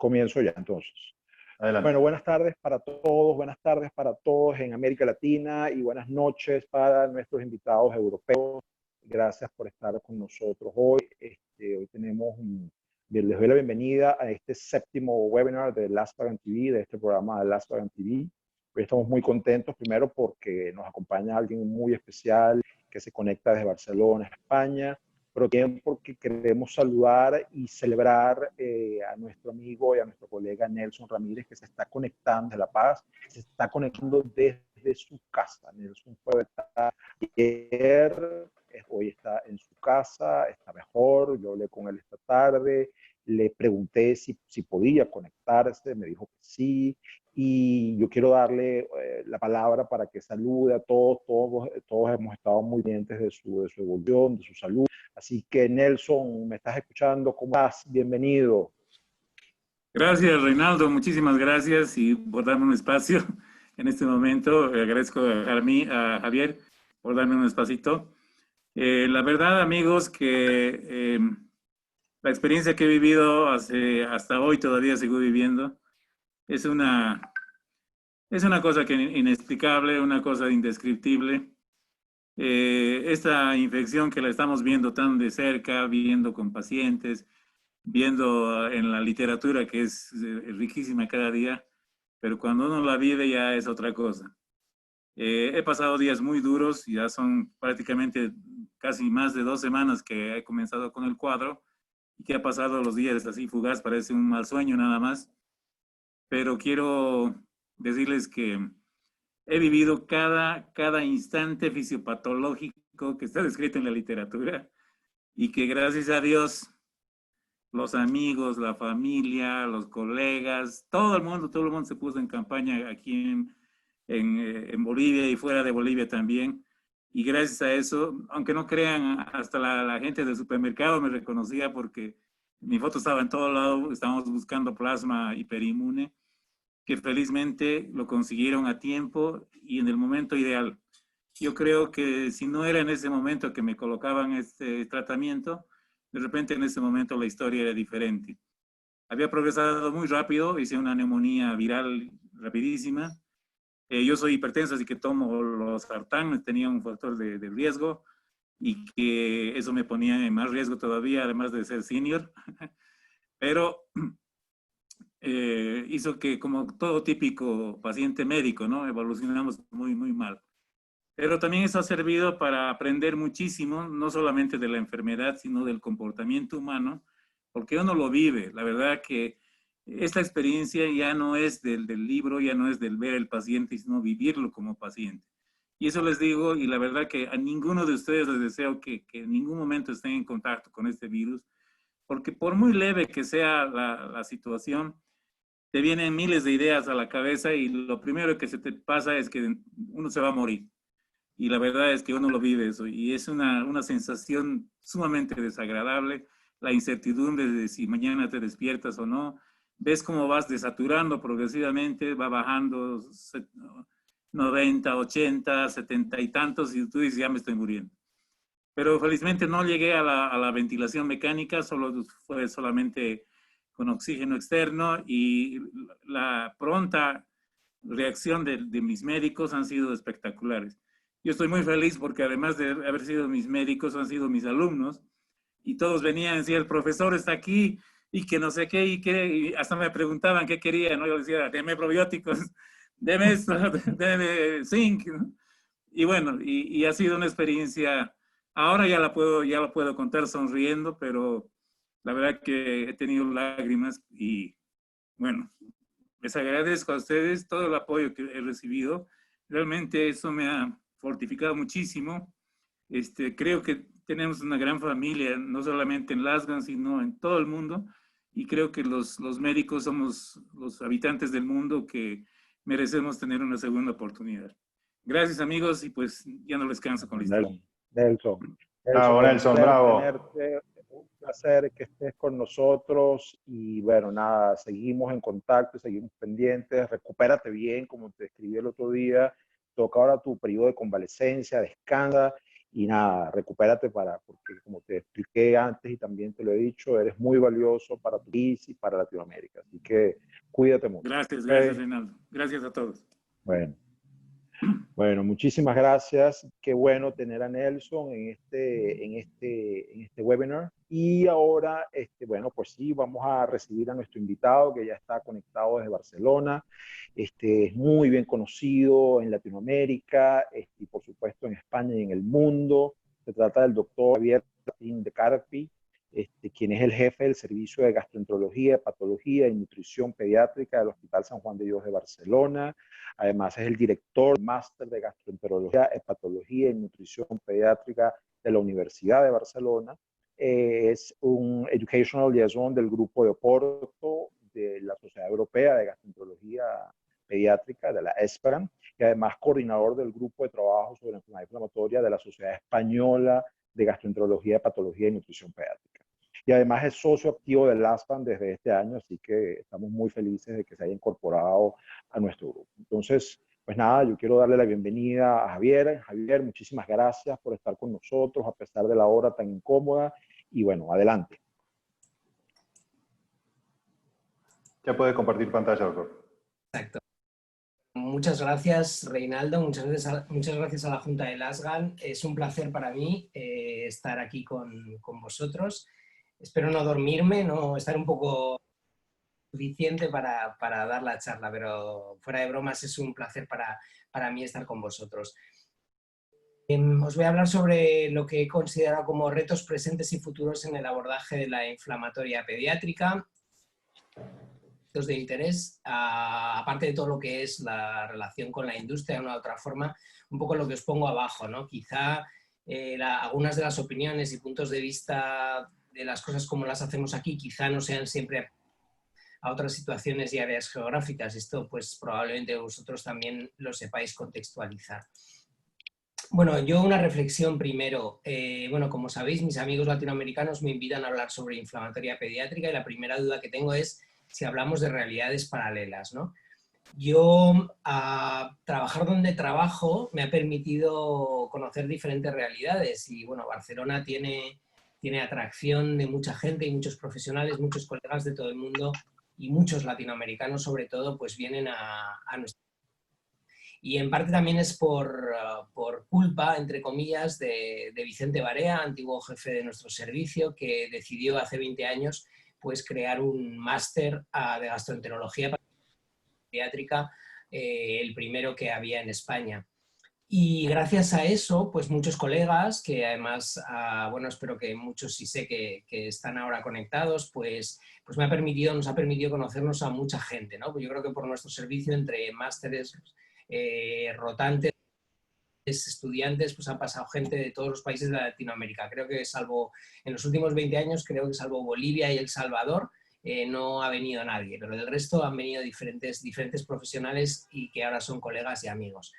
Comienzo ya entonces. Adelante. Bueno, buenas tardes para todos en América Latina y buenas noches para nuestros invitados europeos. Gracias por estar con nosotros hoy. Hoy les doy la bienvenida a este séptimo webinar de Last Vegan TV, de este programa de Last Vegan TV. Hoy estamos muy contentos, primero porque nos acompaña alguien muy especial que se conecta desde Barcelona, España, pero también porque queremos saludar y celebrar a nuestro amigo y a nuestro colega Nelson Ramírez, que se está conectando de La Paz, se está conectando desde su casa. Nelson fue ayer, hoy está en su casa, está mejor. Yo hablé con él esta tarde, le pregunté si podía conectarse, me dijo que sí, y yo quiero darle la palabra para que salude a todos. Todos hemos estado muy pendientes de su evolución, de su salud. Así que Nelson, ¿me estás escuchando? ¿Cómo estás? Bienvenido. Gracias, Reinaldo. Muchísimas gracias y por darme un espacio en este momento. Agradezco a Javier por darme un espacito. La verdad, amigos, que la experiencia que he vivido hasta hoy, todavía sigo viviendo, es una cosa inexplicable, una cosa indescriptible. Esta infección que la estamos viendo tan de cerca, viendo con pacientes, viendo en la literatura que es riquísima cada día, pero cuando uno la vive ya es otra cosa. He pasado días muy duros, ya son prácticamente casi más de 2 semanas que he comenzado con el cuadro y que ha pasado los días así fugaz, parece un mal sueño nada más, pero quiero decirles que he vivido cada instante fisiopatológico que está descrito en la literatura y que gracias a Dios los amigos, la familia, los colegas, todo el mundo se puso en campaña aquí en Bolivia y fuera de Bolivia también. Y gracias a eso, aunque no crean, hasta la gente del supermercado me reconocía porque mi foto estaba en todo lado. Estábamos buscando plasma hiperinmune, que felizmente lo consiguieron a tiempo y en el momento ideal. Yo creo que si no era en ese momento que me colocaban este tratamiento, de repente en ese momento la historia era diferente. Había progresado muy rápido, hice una neumonía viral rapidísima. Yo soy hipertenso, así que tomo los sartán, tenía un factor de riesgo y que eso me ponía en más riesgo todavía, además de ser senior. Pero hizo que, como todo típico paciente médico, ¿no? Evolucionamos muy, muy mal. Pero también eso ha servido para aprender muchísimo, no solamente de la enfermedad, sino del comportamiento humano, porque uno lo vive. La verdad que esta experiencia ya no es del libro, ya no es del ver el paciente, sino vivirlo como paciente. Y eso les digo, y la verdad que a ninguno de ustedes les deseo que en ningún momento estén en contacto con este virus, porque por muy leve que sea la situación, te vienen miles de ideas a la cabeza y lo primero que se te pasa es que uno se va a morir. Y la verdad es que uno lo vive eso y es una sensación sumamente desagradable, la incertidumbre de si mañana te despiertas o no. Ves cómo vas desaturando progresivamente, va bajando 90, 80, 70 y tantos y tú dices, ya me estoy muriendo. Pero felizmente no llegué a la ventilación mecánica, fue solamente con oxígeno externo y la pronta reacción de mis médicos han sido espectaculares. Yo estoy muy feliz porque además de haber sido mis médicos, han sido mis alumnos y todos venían y decían, el profesor está aquí y que no sé qué y hasta me preguntaban qué quería, ¿no? Yo decía, deme probióticos, deme esto, deme zinc, ¿no? Y bueno, y ha sido una experiencia, ahora ya lo puedo contar sonriendo, pero la verdad que he tenido lágrimas y bueno, les agradezco a ustedes todo el apoyo que he recibido. Realmente eso me ha fortificado muchísimo. Creo que tenemos una gran familia, no solamente en Last Vegan, sino en todo el mundo. Y creo que los médicos somos los habitantes del mundo que merecemos tener una segunda oportunidad. Gracias, amigos, y pues ya no les canso con la historia. Nelson, Bravo, Nelson, bravo. Un placer que estés con nosotros y bueno, nada, seguimos en contacto, seguimos pendientes, recupérate bien, como te escribí el otro día, toca ahora tu periodo de convalecencia, descansa y nada, recupérate porque como te expliqué antes y también te lo he dicho, eres muy valioso para tu país y para Latinoamérica. Así que cuídate mucho. Gracias, ¿Okay? gracias, Reinaldo. Gracias a todos. Bueno, muchísimas gracias. Qué bueno tener a Nelson en este webinar. Y ahora, bueno, pues sí, vamos a recibir a nuestro invitado que ya está conectado desde Barcelona. Es muy bien conocido en Latinoamérica y por supuesto en España y en el mundo. Se trata del doctor Javier Martín de Carpi, quien es el jefe del Servicio de Gastroenterología, Hepatología y Nutrición Pediátrica del Hospital San Juan de Dios de Barcelona. Además, es el director del Máster de Gastroenterología, Hepatología y Nutrición Pediátrica de la Universidad de Barcelona. Es un Educational Liaison del Grupo de Oporto de la Sociedad Europea de Gastroenterología Pediátrica, de la ESPRAN, y además coordinador del Grupo de Trabajo sobre Enfermedad Inflamatoria de la Sociedad Española de Gastroenterología, Hepatología y Nutrición Pediátrica. Y además es socio activo del ASPAN desde este año, así que estamos muy felices de que se haya incorporado a nuestro grupo. Entonces, pues nada, yo quiero darle la bienvenida a Javier. Javier, muchísimas gracias por estar con nosotros a pesar de la hora tan incómoda. Y bueno, adelante. Ya puede compartir pantalla, doctor. Exacto. Muchas gracias, Reinaldo. Muchas gracias a la Junta del ASGAN. Es un placer para mí estar aquí con vosotros. Espero no dormirme, no estar un poco suficiente para dar la charla, pero fuera de bromas es un placer para mí estar con vosotros. Os voy a hablar sobre lo que he considerado como retos presentes y futuros en el abordaje de la inflamatoria pediátrica. De interés, aparte de todo lo que es la relación con la industria de una u otra forma, un poco lo que os pongo abajo, ¿no? Quizá algunas de las opiniones y puntos de vista de las cosas como las hacemos aquí quizá no sean siempre a otras situaciones y áreas geográficas. Esto pues probablemente vosotros también lo sepáis contextualizar. Bueno, yo una reflexión primero. Bueno, como sabéis, mis amigos latinoamericanos me invitan a hablar sobre inflamatoria pediátrica y la primera duda que tengo es si hablamos de realidades paralelas, ¿no? Yo, trabajar donde trabajo me ha permitido conocer diferentes realidades y, bueno, Barcelona tiene atracción de mucha gente y muchos profesionales, muchos colegas de todo el mundo y muchos latinoamericanos, sobre todo, pues vienen a nuestra. Y en parte también es por culpa, entre comillas, de Vicente Barea, antiguo jefe de nuestro servicio, que decidió hace 20 años pues crear un máster de gastroenterología pediátrica, el primero que había en España. Y gracias a eso, pues muchos colegas, que además, bueno, espero que muchos sí sé que están ahora conectados, pues nos ha permitido conocernos a mucha gente, ¿no? Pues yo creo que por nuestro servicio, entre másteres rotantes, estudiantes, pues ha pasado gente de todos los países de Latinoamérica. Creo que salvo, en los últimos 20 años, creo que salvo Bolivia y El Salvador, no ha venido nadie, pero del resto han venido diferentes profesionales y que ahora son colegas y amigos.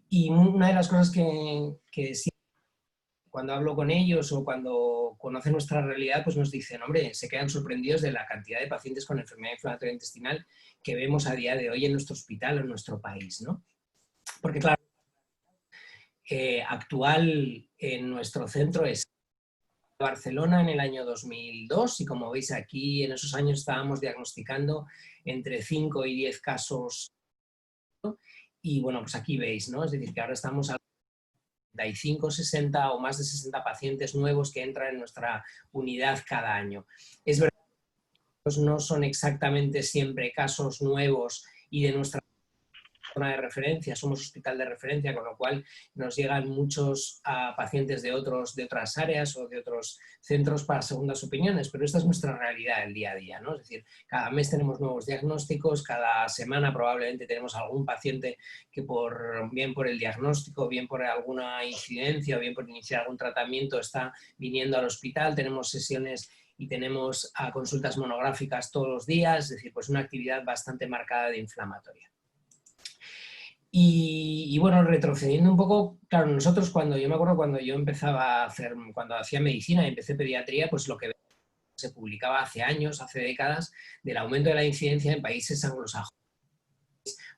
Y una de las cosas que siempre, cuando hablo con ellos o cuando conocen nuestra realidad, pues nos dicen, hombre, se quedan sorprendidos de la cantidad de pacientes con enfermedad inflamatoria intestinal que vemos a día de hoy en nuestro hospital o en nuestro país, ¿no? Porque claro, actual en nuestro centro es Barcelona en el año 2002 y como veis aquí en esos años estábamos diagnosticando entre 5 y 10 casos, ¿no? Y bueno, pues aquí veis, ¿no? Es decir, que ahora estamos a 35, 60 o más de 60 pacientes nuevos que entran en nuestra unidad cada año. Es verdad que no son exactamente siempre casos nuevos y de nuestra zona de referencia, somos hospital de referencia, con lo cual nos llegan muchos pacientes de otras áreas o de otros centros para segundas opiniones, pero esta es nuestra realidad el día a día, ¿no? Es decir, cada mes tenemos nuevos diagnósticos, cada semana probablemente tenemos algún paciente que bien por el diagnóstico, bien por alguna incidencia o bien por iniciar algún tratamiento está viniendo al hospital, tenemos sesiones y tenemos consultas monográficas todos los días, es decir, pues una actividad bastante marcada de inflamatoria. Y bueno, retrocediendo un poco, claro, nosotros yo me acuerdo cuando yo empezaba cuando hacía medicina y empecé pediatría, pues lo que se publicaba hace años, hace décadas, del aumento de la incidencia en países anglosajones,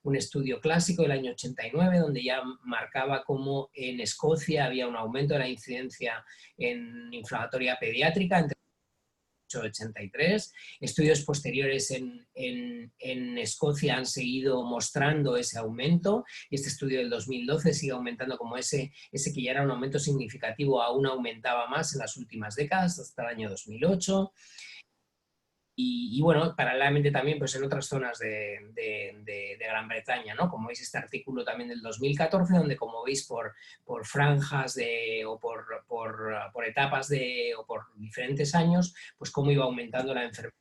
un estudio clásico del año 89, donde ya marcaba cómo en Escocia había un aumento de la incidencia en inflamatoria pediátrica entre 83. Estudios posteriores en Escocia han seguido mostrando ese aumento, y este estudio del 2012 sigue aumentando, como ese que ya era un aumento significativo aún aumentaba más en las últimas décadas, hasta el año 2008. Y bueno, paralelamente también pues en otras zonas de Gran Bretaña, ¿no? Como veis, este artículo también del 2014, donde como veis por franjas o por etapas o por diferentes años, pues cómo iba aumentando la enfermedad.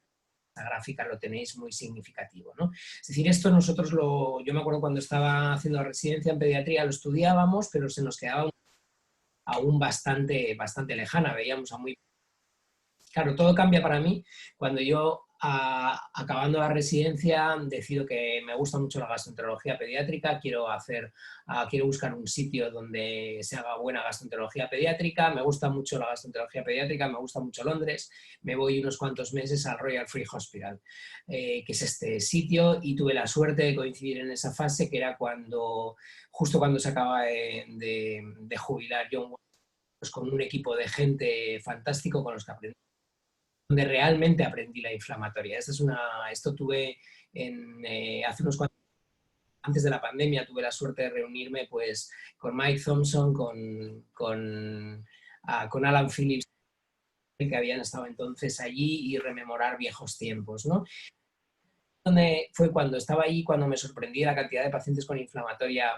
La gráfica lo tenéis muy significativo, ¿no? Es decir, esto nosotros yo me acuerdo cuando estaba haciendo la residencia en pediatría lo estudiábamos, pero se nos quedaba aún bastante lejana, veíamos a muy... Claro, todo cambia para mí cuando yo, acabando la residencia, decido que me gusta mucho la gastroenterología pediátrica, quiero buscar un sitio donde se haga buena gastroenterología pediátrica, me gusta mucho la gastroenterología pediátrica, me gusta mucho Londres, me voy unos cuantos meses al Royal Free Hospital, que es este sitio, y tuve la suerte de coincidir en esa fase, que era justo cuando se acaba de jubilar John, pues con un equipo de gente fantástico con los que aprendí, donde realmente aprendí la inflamatoria. Esto tuve hace unos cuantos años, antes de la pandemia, tuve la suerte de reunirme pues con Mike Thompson, con Alan Phillips, que habían estado entonces allí, y rememorar viejos tiempos, ¿no? Fue cuando estaba allí cuando me sorprendí la cantidad de pacientes con inflamatoria,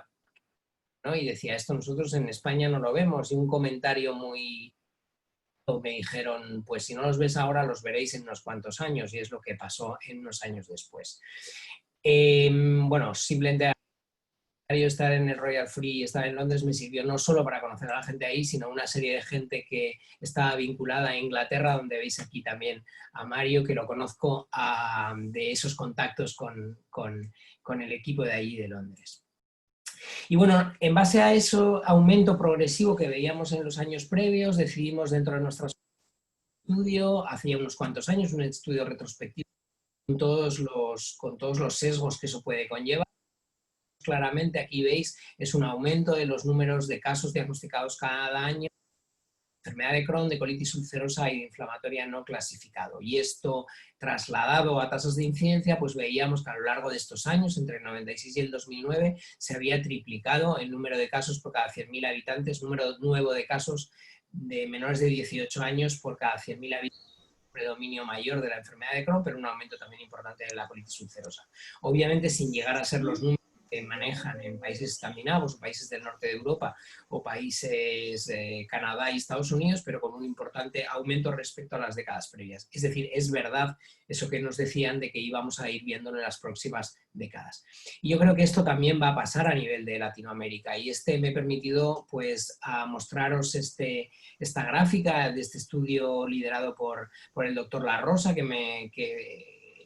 ¿no? Y decía, esto nosotros en España no lo vemos, y un comentario me dijeron, pues si no los ves ahora, los veréis en unos cuantos años, y es lo que pasó en unos años después. Bueno, simplemente estar en el Royal Free, estar en Londres, me sirvió no solo para conocer a la gente ahí, sino una serie de gente que estaba vinculada a Inglaterra, donde veis aquí también a Mario, que lo conozco de esos contactos con el equipo de allí de Londres. Y bueno, en base a eso aumento progresivo que veíamos en los años previos, decidimos dentro de nuestro estudio, hacía unos cuantos años, un estudio retrospectivo con todos los sesgos que eso puede conllevar. Claramente aquí veis, es un aumento de los números de casos diagnosticados cada año, enfermedad de Crohn, de colitis ulcerosa y de inflamatoria no clasificado. Y esto trasladado a tasas de incidencia, pues veíamos que a lo largo de estos años, entre el 96 y el 2009, se había triplicado el número de casos por cada 100.000 habitantes, número nuevo de casos de menores de 18 años por cada 100.000 habitantes, predominio mayor de la enfermedad de Crohn, pero un aumento también importante de la colitis ulcerosa. Obviamente sin llegar a ser los números que manejan en países escandinavos o países del norte de Europa o países Canadá y Estados Unidos, pero con un importante aumento respecto a las décadas previas. Es decir, es verdad eso que nos decían de que íbamos a ir viéndolo en las próximas décadas. Y yo creo que esto también va a pasar a nivel de Latinoamérica, y me he permitido pues a mostraros esta gráfica de este estudio liderado por el doctor La Rosa,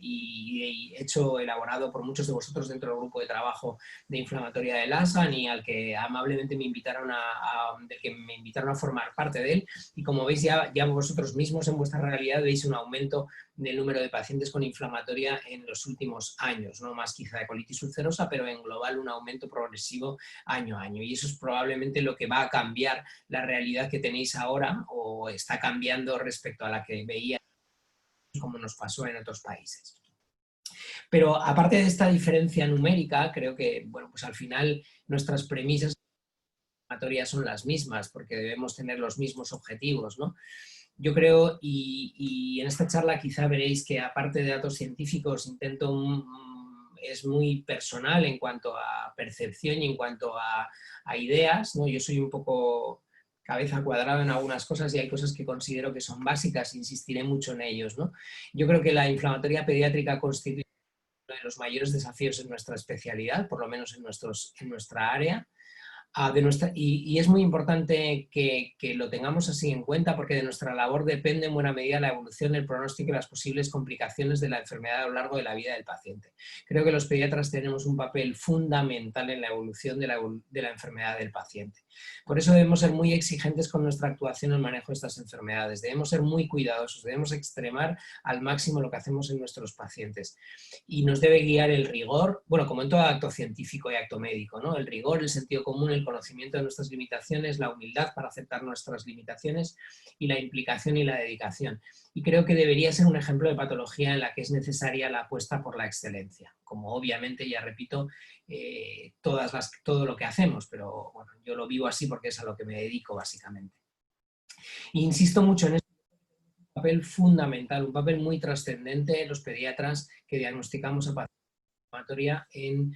y elaborado por muchos de vosotros dentro del grupo de trabajo de inflamatoria de LASAN, y al que amablemente me invitaron a formar parte de él. Y como veis, ya vosotros mismos en vuestra realidad veis un aumento del número de pacientes con inflamatoria en los últimos años, no más quizá de colitis ulcerosa, pero en global un aumento progresivo año a año. Y eso es probablemente lo que va a cambiar la realidad que tenéis ahora, o está cambiando respecto a la que veía, como nos pasó en otros países. Pero aparte de esta diferencia numérica, creo que, bueno, pues al final nuestras premisas inflamatorias son las mismas, porque debemos tener los mismos objetivos, ¿no? Yo creo, y en esta charla quizá veréis que aparte de datos científicos es muy personal en cuanto a percepción y en cuanto a ideas, ¿no? Yo soy un poco cabeza cuadrada en algunas cosas, y hay cosas que considero que son básicas, insistiré mucho en ellos, ¿no? Yo creo que la inflamatoria pediátrica constituye uno de los mayores desafíos en nuestra especialidad, por lo menos en nuestra área, y es muy importante que lo tengamos así en cuenta, porque de nuestra labor depende en buena medida la evolución, el pronóstico y las posibles complicaciones de la enfermedad a lo largo de la vida del paciente. Creo que los pediatras tenemos un papel fundamental en la evolución de la enfermedad del paciente. Por eso debemos ser muy exigentes con nuestra actuación en el manejo de estas enfermedades, debemos ser muy cuidadosos, debemos extremar al máximo lo que hacemos en nuestros pacientes. Y nos debe guiar el rigor, bueno, como en todo acto científico y acto médico, ¿no? El rigor, el sentido común, el conocimiento de nuestras limitaciones, la humildad para aceptar nuestras limitaciones y la implicación y la dedicación. Y creo que debería ser un ejemplo de patología en la que es necesaria la apuesta por la excelencia, como obviamente, ya repito, todo lo que hacemos, pero bueno, yo lo vivo así porque es a lo que me dedico básicamente. E insisto mucho en esto, un papel fundamental, un papel muy trascendente en los pediatras que diagnosticamos a pacientes en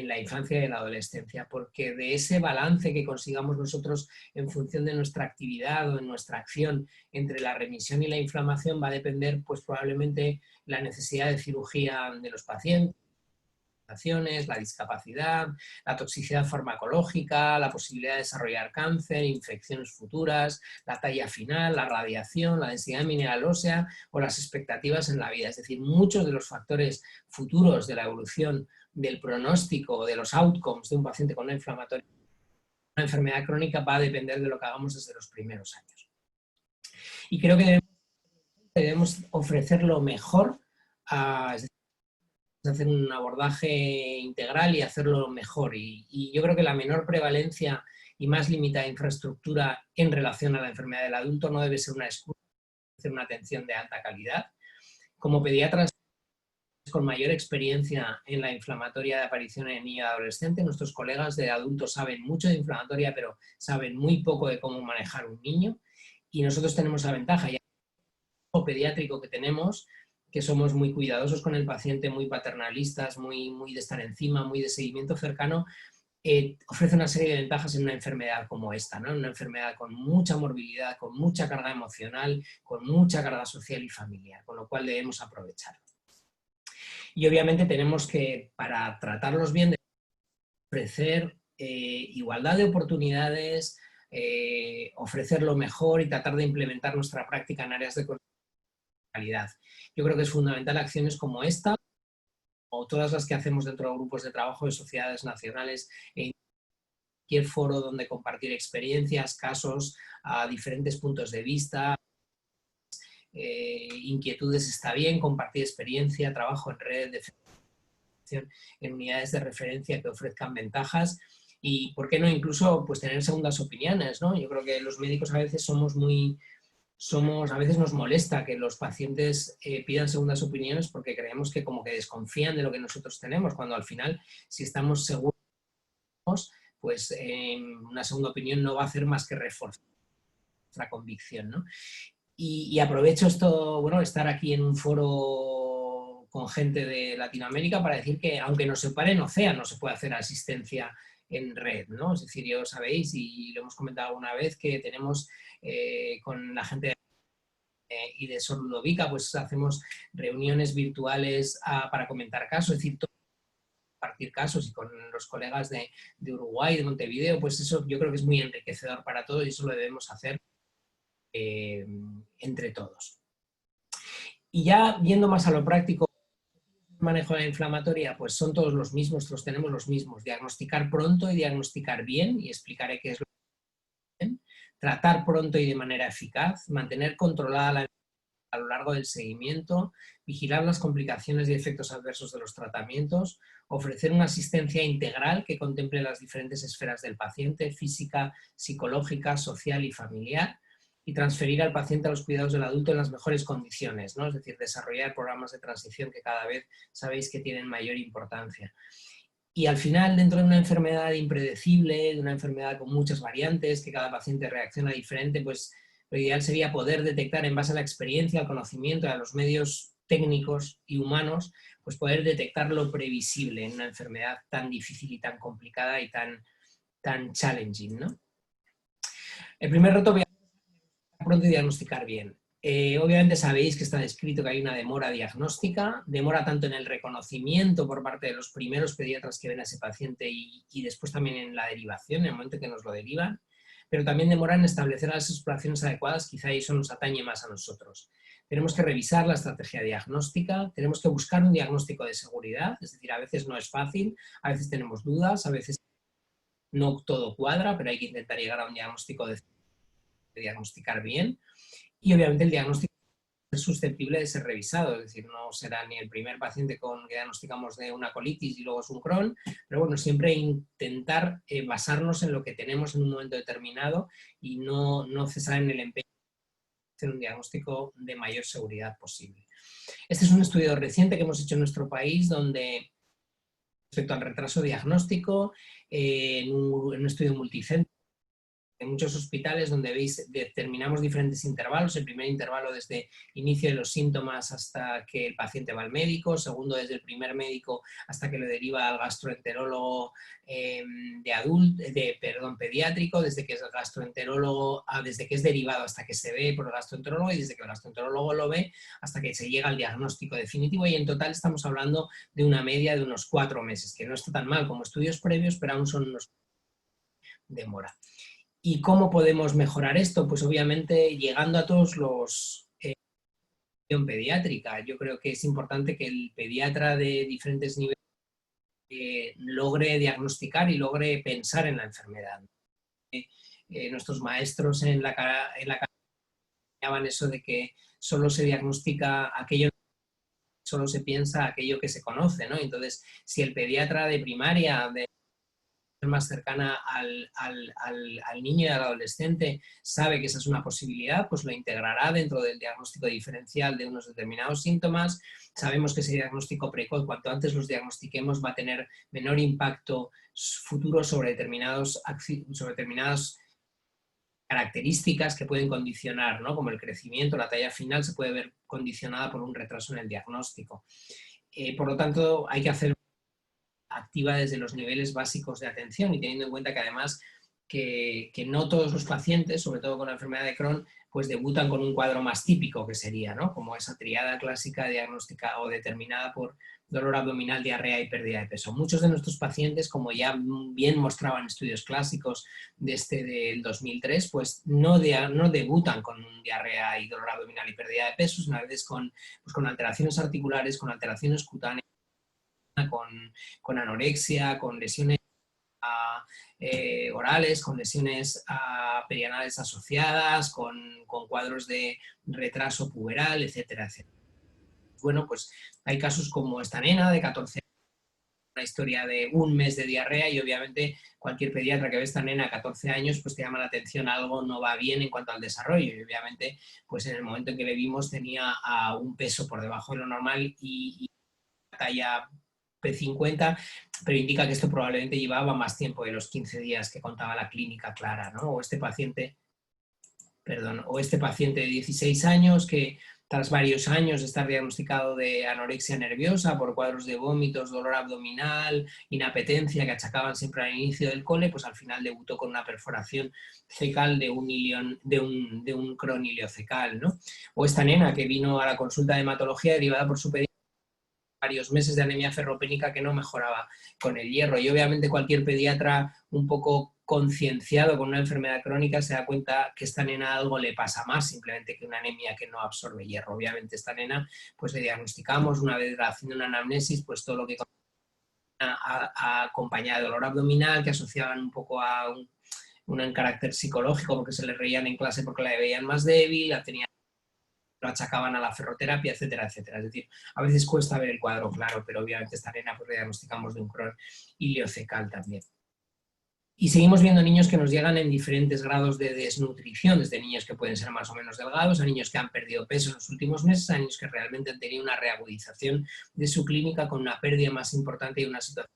la infancia y en la adolescencia, porque de ese balance que consigamos nosotros en función de nuestra actividad o en nuestra acción entre la remisión y la inflamación va a depender pues probablemente la necesidad de cirugía de los pacientes, la discapacidad, la toxicidad farmacológica, la posibilidad de desarrollar cáncer, infecciones futuras, la talla final, la radiación, la densidad mineral ósea o las expectativas en la vida. Es decir, muchos de los factores futuros de la evolución del pronóstico o de los outcomes de un paciente con una enfermedad crónica va a depender de lo que hagamos desde los primeros años. Y creo que debemos ofrecer lo mejor hacer un abordaje integral y hacerlo mejor. Y yo creo que la menor prevalencia y más limitada infraestructura en relación a la enfermedad del adulto no debe ser una excusa para hacer una atención de alta calidad. Como pediatras con mayor experiencia en la inflamatoria de aparición en niño y adolescente, nuestros colegas de adultos saben mucho de inflamatoria, pero saben muy poco de cómo manejar un niño. Y nosotros tenemos la ventaja, ya el pediátrico que tenemos, que somos muy cuidadosos con el paciente, muy paternalistas, muy de estar encima, muy de seguimiento cercano, ofrece una serie de ventajas en una enfermedad como esta, ¿no? Una enfermedad con mucha morbilidad, con mucha carga emocional, con mucha carga social y familiar, con lo cual debemos aprovecharlo. Y obviamente tenemos que, para tratarlos bien, ofrecer igualdad de oportunidades, ofrecer lo mejor y tratar de implementar nuestra práctica en áreas de calidad. Yo creo que es fundamental acciones como esta, o todas las que hacemos dentro de grupos de trabajo de sociedades nacionales, en cualquier foro donde compartir experiencias, casos, a diferentes puntos de vista, inquietudes está bien, compartir experiencia, trabajo en red, en unidades de referencia que ofrezcan ventajas y, ¿por qué no?, incluso pues tener segundas opiniones, ¿no? Yo creo que los médicos a veces a veces nos molesta que los pacientes pidan segundas opiniones porque creemos que como que desconfían de lo que nosotros tenemos, cuando al final, si estamos seguros, pues una segunda opinión no va a hacer más que reforzar nuestra convicción, ¿no? Y aprovecho esto, bueno, estar aquí en un foro con gente de Latinoamérica para decir que aunque nos separen océanos, se puede hacer asistencia en red, ¿no? Es decir, ya sabéis, y lo hemos comentado alguna vez, que tenemos con la gente y de Sor Ludovica, pues hacemos reuniones virtuales para comentar casos, es decir, compartir casos, y con los colegas de Uruguay, de Montevideo, pues eso yo creo que es muy enriquecedor para todos y eso lo debemos hacer entre todos. Y ya viendo más a lo práctico, el manejo de la inflamatoria, pues son todos los mismos, todos tenemos los mismos: diagnosticar pronto y diagnosticar bien, y explicaré qué es lo que es. Tratar pronto y de manera eficaz, mantener controlada la enfermedad a lo largo del seguimiento, vigilar las complicaciones y efectos adversos de los tratamientos, ofrecer una asistencia integral que contemple las diferentes esferas del paciente: física, psicológica, social y familiar, y transferir al paciente a los cuidados del adulto en las mejores condiciones, ¿no? Es decir, desarrollar programas de transición que cada vez sabéis que tienen mayor importancia. Y al final, dentro de una enfermedad impredecible, de una enfermedad con muchas variantes, que cada paciente reacciona diferente, pues lo ideal sería poder detectar, en base a la experiencia, al conocimiento y a los medios técnicos y humanos, pues poder detectar lo previsible en una enfermedad tan difícil y tan complicada y tan challenging, ¿no? El primer reto, pronto y diagnosticar bien. Obviamente sabéis que está descrito que hay una demora diagnóstica, demora tanto en el reconocimiento por parte de los primeros pediatras que ven a ese paciente y después también en la derivación, en el momento que nos lo derivan, pero también demora en establecer las exploraciones adecuadas, quizá eso nos atañe más a nosotros. Tenemos que revisar la estrategia diagnóstica, tenemos que buscar un diagnóstico de seguridad, es decir, a veces no es fácil, a veces tenemos dudas, a veces no todo cuadra, pero hay que intentar llegar a un diagnóstico de diagnosticar bien. Y obviamente el diagnóstico es susceptible de ser revisado, es decir, no será ni el primer paciente con que diagnosticamos de una colitis y luego es un Crohn, pero bueno, siempre intentar basarnos en lo que tenemos en un momento determinado y no cesar en el empeño de hacer un diagnóstico de mayor seguridad posible. Este es un estudio reciente que hemos hecho en nuestro país donde, respecto al retraso diagnóstico, en un estudio multicéntrico, en muchos hospitales donde veis, determinamos diferentes intervalos. El primer intervalo desde inicio de los síntomas hasta que el paciente va al médico, segundo desde el primer médico hasta que lo deriva al gastroenterólogo pediátrico, desde que es el gastroenterólogo, desde que es derivado hasta que se ve por el gastroenterólogo y desde que el gastroenterólogo lo ve hasta que se llega al diagnóstico definitivo, y en total estamos hablando de una media de unos 4 meses, que no está tan mal como estudios previos, pero aún son unos demora. ¿Y cómo podemos mejorar esto? Pues obviamente llegando a todos los pediátrica. Yo creo que es importante que el pediatra de diferentes niveles logre diagnosticar y logre pensar en la enfermedad. Nuestros maestros en la carrera enseñaban eso de que solo se diagnostica aquello, solo se piensa aquello que se conoce, ¿no? Entonces, si el pediatra de primaria, más cercana al niño y al adolescente, sabe que esa es una posibilidad, pues lo integrará dentro del diagnóstico diferencial de unos determinados síntomas. Sabemos que ese diagnóstico precoz, cuanto antes los diagnostiquemos, va a tener menor impacto futuro sobre determinadas características que pueden condicionar, ¿no? Como el crecimiento, la talla final se puede ver condicionada por un retraso en el diagnóstico. Por lo tanto, hay que hacer activa desde los niveles básicos de atención y teniendo en cuenta que además que no todos los pacientes, sobre todo con la enfermedad de Crohn, pues debutan con un cuadro más típico que sería, ¿no? Como esa triada clásica diagnóstica o determinada por dolor abdominal, diarrea y pérdida de peso. Muchos de nuestros pacientes, como ya bien mostraban estudios clásicos del 2003, pues no debutan con diarrea y dolor abdominal y pérdida de peso, sino a veces con alteraciones articulares, con alteraciones cutáneas, con anorexia, con lesiones orales, con lesiones perianales asociadas, con cuadros de retraso puberal, etcétera, etcétera. Bueno, pues hay casos como esta nena de 14 años, una historia de un mes de diarrea, y obviamente cualquier pediatra que ve a esta nena a 14 años pues te llama la atención, algo no va bien en cuanto al desarrollo, y obviamente pues en el momento en que le vimos tenía un peso por debajo de lo normal y talla P50, pero indica que esto probablemente llevaba más tiempo de los 15 días que contaba la clínica clara, ¿no? O este paciente de 16 años que tras varios años de estar diagnosticado de anorexia nerviosa por cuadros de vómitos, dolor abdominal, inapetencia que achacaban siempre al inicio del cole, pues al final debutó con una perforación fecal de un Crohn iliocecal, ¿no? O esta nena que vino a la consulta de hematología derivada por su pediatra varios meses de anemia ferropénica que no mejoraba con el hierro, y obviamente cualquier pediatra un poco concienciado con una enfermedad crónica se da cuenta que esta nena algo le pasa más simplemente que una anemia que no absorbe hierro. Obviamente esta nena pues le diagnosticamos, una vez haciendo una anamnesis, pues todo lo que acompañaba de dolor abdominal, que asociaban un poco a un carácter psicológico, porque se le reían en clase porque la veían más débil, la tenían, lo achacaban a la ferroterapia, etcétera, etcétera. Es decir, a veces cuesta ver el cuadro claro, pero obviamente esta nena pues le diagnosticamos de un Crohn iliocecal también. Y seguimos viendo niños que nos llegan en diferentes grados de desnutrición, desde niños que pueden ser más o menos delgados, a niños que han perdido peso en los últimos meses, a niños que realmente han tenido una reagudización de su clínica con una pérdida más importante y una situación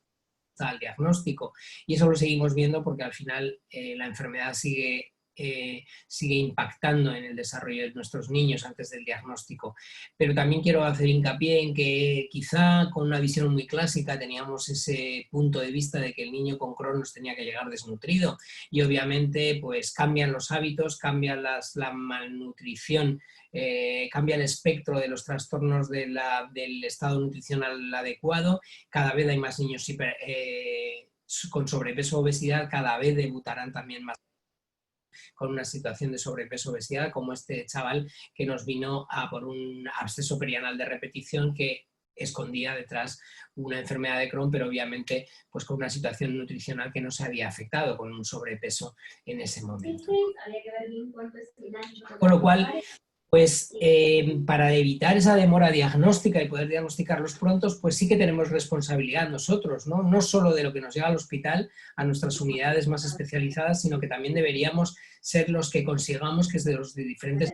al diagnóstico. Y eso lo seguimos viendo porque al final la enfermedad sigue impactando en el desarrollo de nuestros niños antes del diagnóstico. Pero también quiero hacer hincapié en que quizá con una visión muy clásica teníamos ese punto de vista de que el niño con Crohn nos tenía que llegar desnutrido, y obviamente pues cambian los hábitos, cambia la malnutrición, cambia el espectro de los trastornos del estado nutricional adecuado, cada vez hay más niños con sobrepeso o obesidad, cada vez debutarán también más con una situación de sobrepeso o obesidad, como este chaval que nos vino por un absceso perianal de repetición que escondía detrás una enfermedad de Crohn, pero obviamente pues con una situación nutricional que no se había afectado, con un sobrepeso en ese momento. Con lo cual, pues para evitar esa demora diagnóstica y poder diagnosticarlos prontos, pues sí que tenemos responsabilidad nosotros, ¿no? No solo de lo que nos llega al hospital, a nuestras unidades más especializadas, sino que también deberíamos ser los que consigamos que desde los diferentes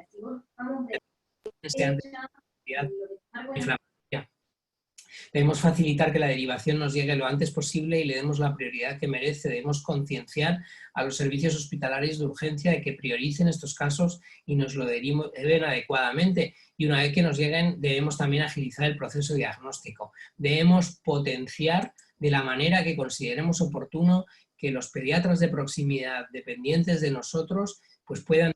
debemos facilitar que la derivación nos llegue lo antes posible y le demos la prioridad que merece. Debemos concienciar a los servicios hospitalarios de urgencia de que prioricen estos casos y nos lo deriven adecuadamente. Y una vez que nos lleguen, debemos también agilizar el proceso diagnóstico. Debemos potenciar de la manera que consideremos oportuno que los pediatras de proximidad dependientes de nosotros pues puedan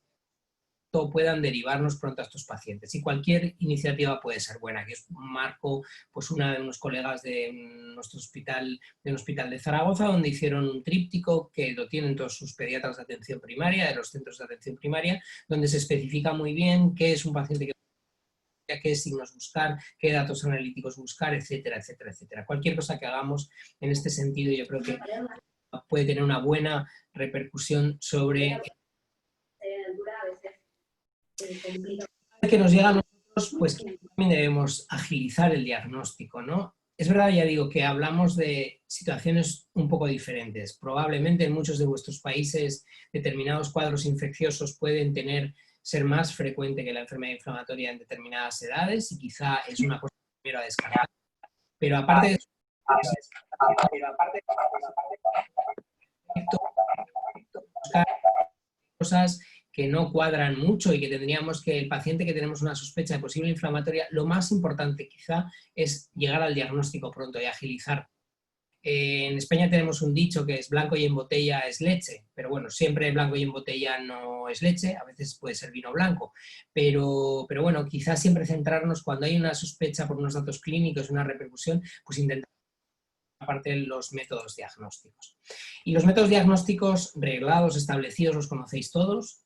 derivarnos pronto a estos pacientes. Y cualquier iniciativa puede ser buena, que es Marco, pues una de unos colegas de nuestro hospital, de un hospital de Zaragoza, donde hicieron un tríptico que lo tienen todos sus pediatras de atención primaria, de los centros de atención primaria, donde se especifica muy bien qué es un paciente qué signos buscar, qué datos analíticos buscar, etcétera, etcétera, etcétera. Cualquier cosa que hagamos en este sentido yo creo que puede tener una buena repercusión sobre que nos llega a nosotros, pues también debemos agilizar el diagnóstico, ¿no? Es verdad, ya digo, que hablamos de situaciones un poco diferentes. Probablemente en muchos de vuestros países determinados cuadros infecciosos pueden ser más frecuente que la enfermedad inflamatoria en determinadas edades y quizá es una cosa primero a descartar. Pero aparte de eso, cosas que no cuadran mucho y que tendríamos que el paciente que tenemos una sospecha de posible inflamatoria, lo más importante quizá es llegar al diagnóstico pronto y agilizar. En España tenemos un dicho que es blanco y en botella es leche, pero bueno, siempre blanco y en botella no es leche, a veces puede ser vino blanco, pero bueno, quizás siempre centrarnos cuando hay una sospecha por unos datos clínicos, una repercusión, pues intentar aparte de los métodos diagnósticos. Y los métodos diagnósticos reglados, establecidos, los conocéis todos.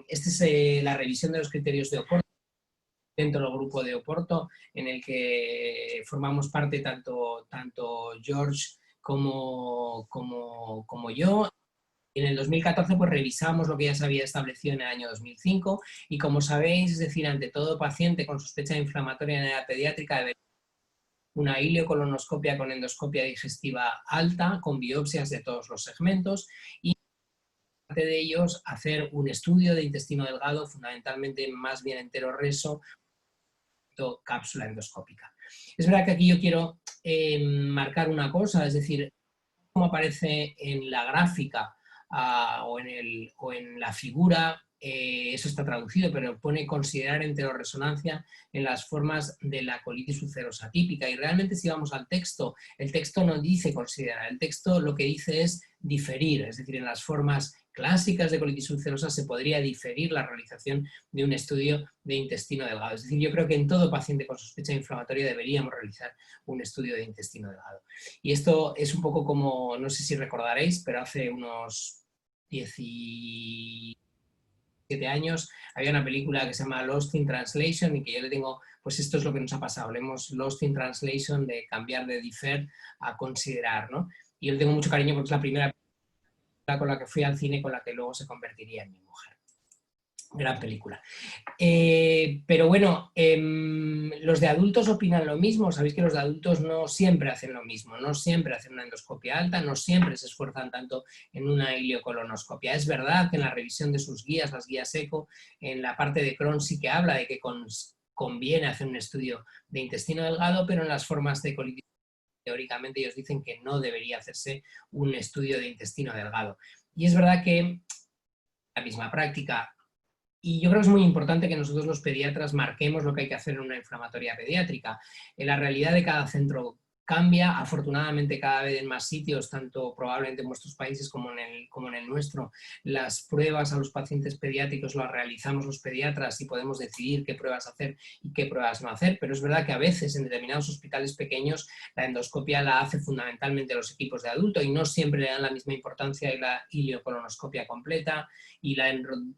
Esta es la revisión de los criterios de Oporto, dentro del grupo de Oporto, en el que formamos parte tanto George como yo. En el 2014 pues revisamos lo que ya se había establecido en el año 2005 y como sabéis, es decir, ante todo paciente con sospecha inflamatoria en edad pediátrica debe una ileocolonoscopia con endoscopia digestiva alta, con biopsias de todos los segmentos y parte de ellos hacer un estudio de intestino delgado, fundamentalmente más bien enteroreso, cápsula endoscópica. Es verdad que aquí yo quiero marcar una cosa, es decir, como aparece en la gráfica o en la figura, eso está traducido, pero pone considerar enteroresonancia en las formas de la colitis ulcerosa típica. Y realmente si vamos al texto, el texto no dice considerar, el texto lo que dice es diferir, es decir, en las formas clásicas de colitis ulcerosa se podría diferir la realización de un estudio de intestino delgado. Es decir, yo creo que en todo paciente con sospecha inflamatoria deberíamos realizar un estudio de intestino delgado. Y esto es un poco como, no sé si recordaréis, pero hace unos 17 años había una película que se llama Lost in Translation y que yo le tengo, pues esto es lo que nos ha pasado, le hemos Lost in Translation de cambiar de defer a considerar, ¿no? Y yo le tengo mucho cariño porque es la primera película con la que fui al cine, con la que luego se convertiría en mi mujer. Gran película. Pero bueno, los de adultos opinan lo mismo. Sabéis que los de adultos no siempre hacen lo mismo, no siempre hacen una endoscopia alta, no siempre se esfuerzan tanto en una ileocolonoscopia. Es verdad que en la revisión de sus guías, las guías ECO, en la parte de Crohn sí que habla de que conviene hacer un estudio de intestino delgado, pero en las formas de colitis teóricamente ellos dicen que no debería hacerse un estudio de intestino delgado. Y es verdad que la misma práctica, y yo creo que es muy importante que nosotros los pediatras marquemos lo que hay que hacer en una inflamatoria pediátrica. En la realidad de cada centro cambia, afortunadamente cada vez en más sitios, tanto probablemente en vuestros países como en el nuestro. Las pruebas a los pacientes pediátricos las realizamos los pediatras y podemos decidir qué pruebas hacer y qué pruebas no hacer, pero es verdad que a veces en determinados hospitales pequeños la endoscopia la hace fundamentalmente los equipos de adulto y no siempre le dan la misma importancia y la ileocolonoscopia completa, y la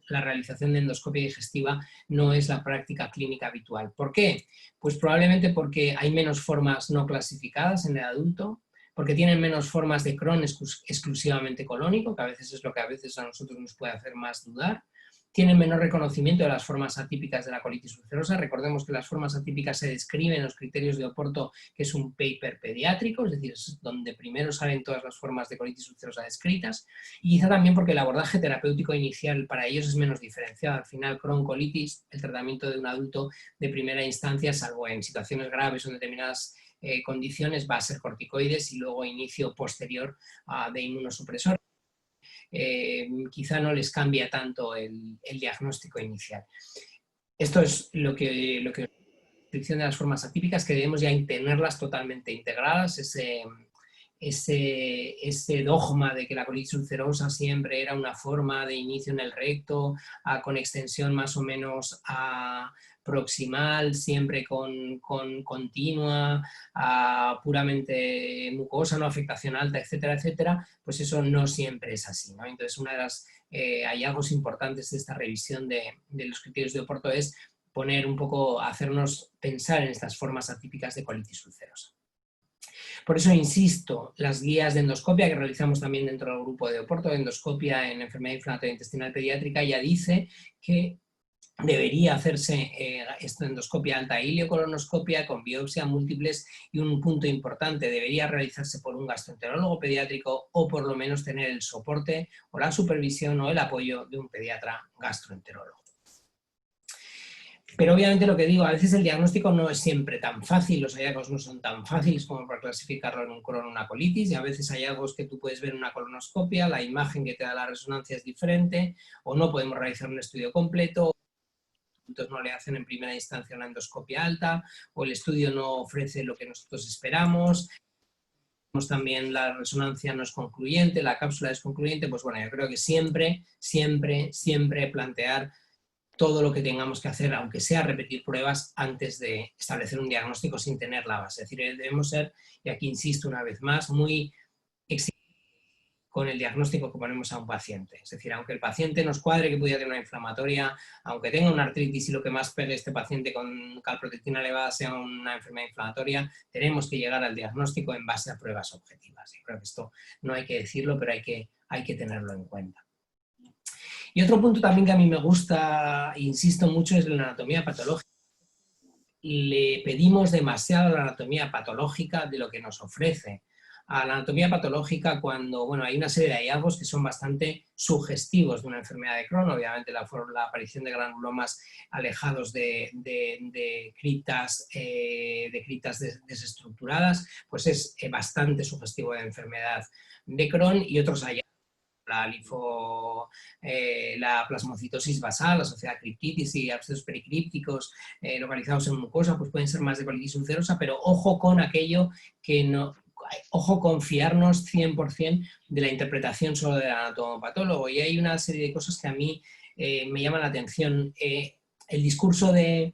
realización de endoscopia digestiva no es la práctica clínica habitual. ¿Por qué? Pues probablemente porque hay menos formas no clasificadas en el adulto, porque tienen menos formas de Crohn exclusivamente colónico, que a veces es lo que a veces a nosotros nos puede hacer más dudar. Tienen menor reconocimiento de las formas atípicas de la colitis ulcerosa. Recordemos que las formas atípicas se describen en los criterios de Oporto, que es un paper pediátrico, es decir, es donde primero salen todas las formas de colitis ulcerosa descritas, y quizá también porque el abordaje terapéutico inicial para ellos es menos diferenciado. Al final, Crohn colitis, el tratamiento de un adulto de primera instancia, salvo en situaciones graves o en determinadas condiciones, va a ser corticoides y luego inicio posterior de inmunosupresor. Quizá no les cambia tanto el diagnóstico inicial. Esto es lo que la descripción de las formas atípicas, que debemos ya tenerlas totalmente integradas, ese dogma de que la colitis ulcerosa siempre era una forma de inicio en el recto, con extensión más o menos proximal, siempre con continua, puramente mucosa, no afectación alta, etcétera, etcétera, pues eso no siempre es así, ¿no? Entonces, uno de los hallazgos importantes de esta revisión de los criterios de Oporto es poner un poco, hacernos pensar en estas formas atípicas de colitis ulcerosa. Por eso insisto, las guías de endoscopia que realizamos también dentro del grupo de Oporto, de endoscopia en enfermedad inflamatoria intestinal pediátrica, ya dice que debería hacerse esta endoscopia alta ileocolonoscopia con biopsia múltiples, y un punto importante, debería realizarse por un gastroenterólogo pediátrico o por lo menos tener el soporte o la supervisión o el apoyo de un pediatra gastroenterólogo. Pero obviamente lo que digo, a veces el diagnóstico no es siempre tan fácil, los hallazgos no son tan fáciles como para clasificarlo en un Crohn o una colitis, y a veces hay hallazgos que tú puedes ver en una colonoscopia, la imagen que te da la resonancia es diferente, o no podemos realizar un estudio completo, entonces no le hacen en primera instancia una endoscopia alta, o el estudio no ofrece lo que nosotros esperamos. También la resonancia no es concluyente, la cápsula es concluyente. Pues bueno, yo creo que siempre plantear todo lo que tengamos que hacer, aunque sea repetir pruebas antes de establecer un diagnóstico sin tener la base. Es decir, debemos ser, y aquí insisto una vez más, muy exigentes con el diagnóstico que ponemos a un paciente. Es decir, aunque el paciente nos cuadre que pudiera tener una inflamatoria, aunque tenga una artritis y lo que más pegue este paciente con calprotectina elevada sea una enfermedad inflamatoria, tenemos que llegar al diagnóstico en base a pruebas objetivas. Yo creo que esto no hay que decirlo, pero hay que tenerlo en cuenta. Y otro punto también que a mí me gusta, insisto mucho, es la anatomía patológica. Le pedimos demasiado a la anatomía patológica de lo que nos ofrece. A la anatomía patológica cuando, bueno, hay una serie de hallazgos que son bastante sugestivos de una enfermedad de Crohn, obviamente la aparición de granulomas alejados de criptas desestructuradas, pues es bastante sugestivo de enfermedad de Crohn, y otros hallazgos, la plasmocitosis basal asociada a criptitis y abscesos pericrípticos localizados en mucosa, pues pueden ser más de colitis ulcerosa, pero ojo con aquello que no, ojo con fiarnos 100% de la interpretación solo del anatomopatólogo. Y hay una serie de cosas que a mí me llaman la atención. El discurso de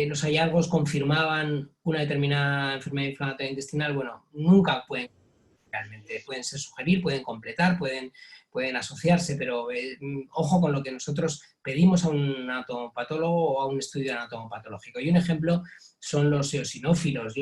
los hallazgos confirmaban una determinada enfermedad inflamatoria intestinal, bueno, nunca pueden realmente, pueden ser sugerir, pueden completar, pueden asociarse, pero ojo con lo que nosotros pedimos a un anatomopatólogo o a un estudio anatomopatológico. Y un ejemplo son los eosinófilos.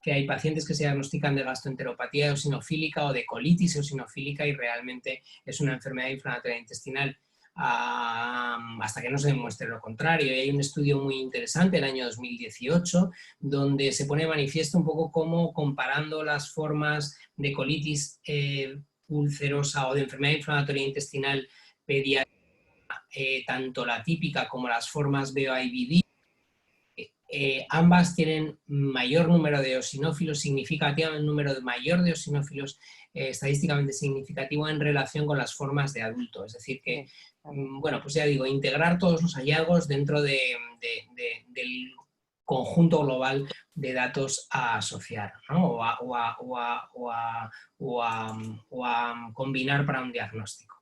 Que hay pacientes que se diagnostican de gastroenteropatía eosinofílica o de colitis eosinofílica y realmente es una enfermedad inflamatoria intestinal hasta que no se demuestre lo contrario. Y hay un estudio muy interesante, el año 2018, donde se pone de manifiesto un poco cómo, comparando las formas de colitis ulcerosa o de enfermedad inflamatoria intestinal pediátrica, tanto la típica como las formas BOIBD, ambas tienen mayor número de eosinófilos, significativamente mayor de eosinófilos, estadísticamente significativo en relación con las formas de adulto. Es decir que, bueno, pues ya digo, integrar todos los hallazgos dentro del conjunto global de datos a asociar, ¿no? o a combinar para un diagnóstico.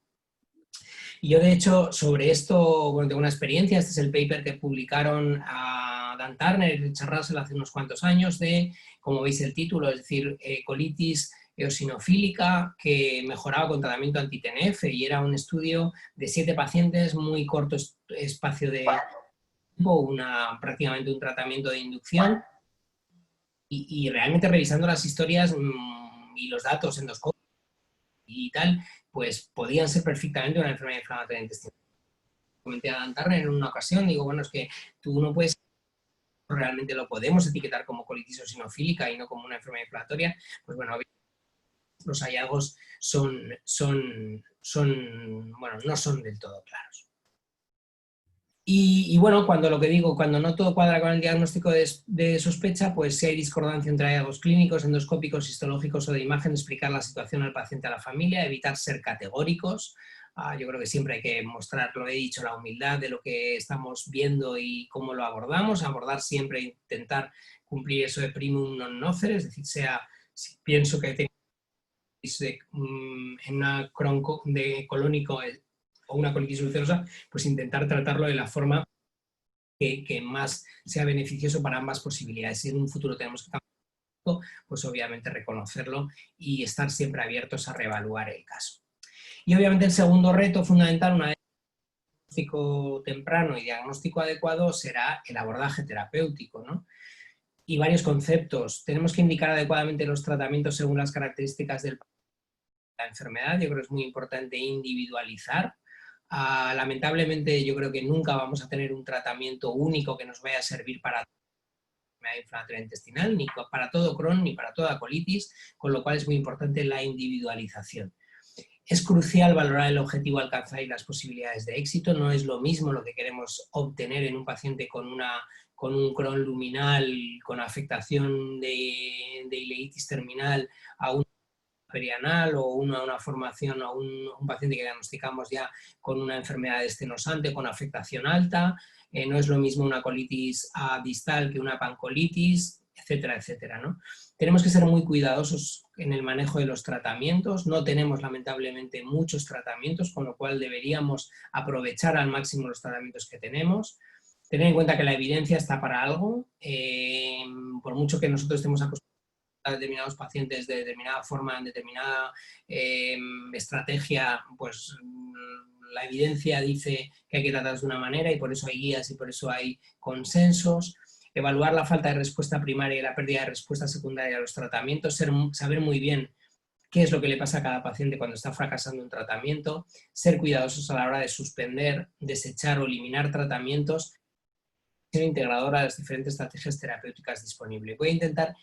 Y yo, de hecho, sobre esto, bueno, tengo una experiencia. Este es el paper que publicaron a Dan Turner y Richard Russell hace unos cuantos años de, como veis el título, es decir, colitis eosinofílica que mejoraba con tratamiento anti-TNF, y era un estudio de 7 pacientes, muy corto espacio de tiempo, prácticamente un tratamiento de inducción, y realmente revisando las historias y los datos endoscópicos y tal, pues podían ser perfectamente una enfermedad inflamatoria intestinal. Comenté a Dan Turner en una ocasión, digo, bueno, es que tú no puedes, realmente lo podemos etiquetar como colitis eosinofílica y no como una enfermedad inflamatoria. Pues bueno, los hallazgos bueno, no son del todo claros. Y bueno, cuando no todo cuadra con el diagnóstico de sospecha, pues si hay discordancia entre hallazgos clínicos, endoscópicos, histológicos o de imagen, explicar la situación al paciente, a la familia, evitar ser categóricos. Yo creo que siempre hay que mostrar, lo he dicho, la humildad de lo que estamos viendo y cómo lo abordamos. Abordar siempre, intentar cumplir eso de primum non nocere, es decir, si pienso que tengo en una Crohn de colónico o una colitis ulcerosa, pues intentar tratarlo de la forma que más sea beneficioso para ambas posibilidades. Si en un futuro tenemos que cambiar, pues obviamente reconocerlo y estar siempre abiertos a reevaluar el caso. Y obviamente el segundo reto fundamental, una vez diagnóstico temprano y diagnóstico adecuado, será el abordaje terapéutico, ¿no? Y varios conceptos. Tenemos que indicar adecuadamente los tratamientos según las características de la enfermedad. Yo creo que es muy importante individualizar. Lamentablemente yo creo que nunca vamos a tener un tratamiento único que nos vaya a servir para la enfermedad inflamatoria intestinal, ni para todo Crohn, ni para toda colitis, con lo cual es muy importante la individualización. Es crucial valorar el objetivo a alcanzar y las posibilidades de éxito. No es lo mismo lo que queremos obtener en un paciente con un Crohn luminal, con afectación de ileitis terminal, a un perianal o una formación a un paciente que diagnosticamos ya con una enfermedad estenosante, con afectación alta. No es lo mismo una colitis distal que una pancolitis, etcétera, etcétera, ¿no? Tenemos que ser muy cuidadosos en el manejo de los tratamientos. No tenemos, lamentablemente, muchos tratamientos, con lo cual deberíamos aprovechar al máximo los tratamientos que tenemos. Tener en cuenta que la evidencia está para algo. Por mucho que nosotros estemos acostumbrados a determinados pacientes de determinada forma, en determinada estrategia, pues la evidencia dice que hay que tratarlos de una manera, y por eso hay guías y por eso hay consensos. Evaluar la falta de respuesta primaria y la pérdida de respuesta secundaria a los tratamientos, saber muy bien qué es lo que le pasa a cada paciente cuando está fracasando un tratamiento, ser cuidadosos a la hora de suspender, desechar o eliminar tratamientos, ser integradora de las diferentes estrategias terapéuticas disponibles. Voy a intentar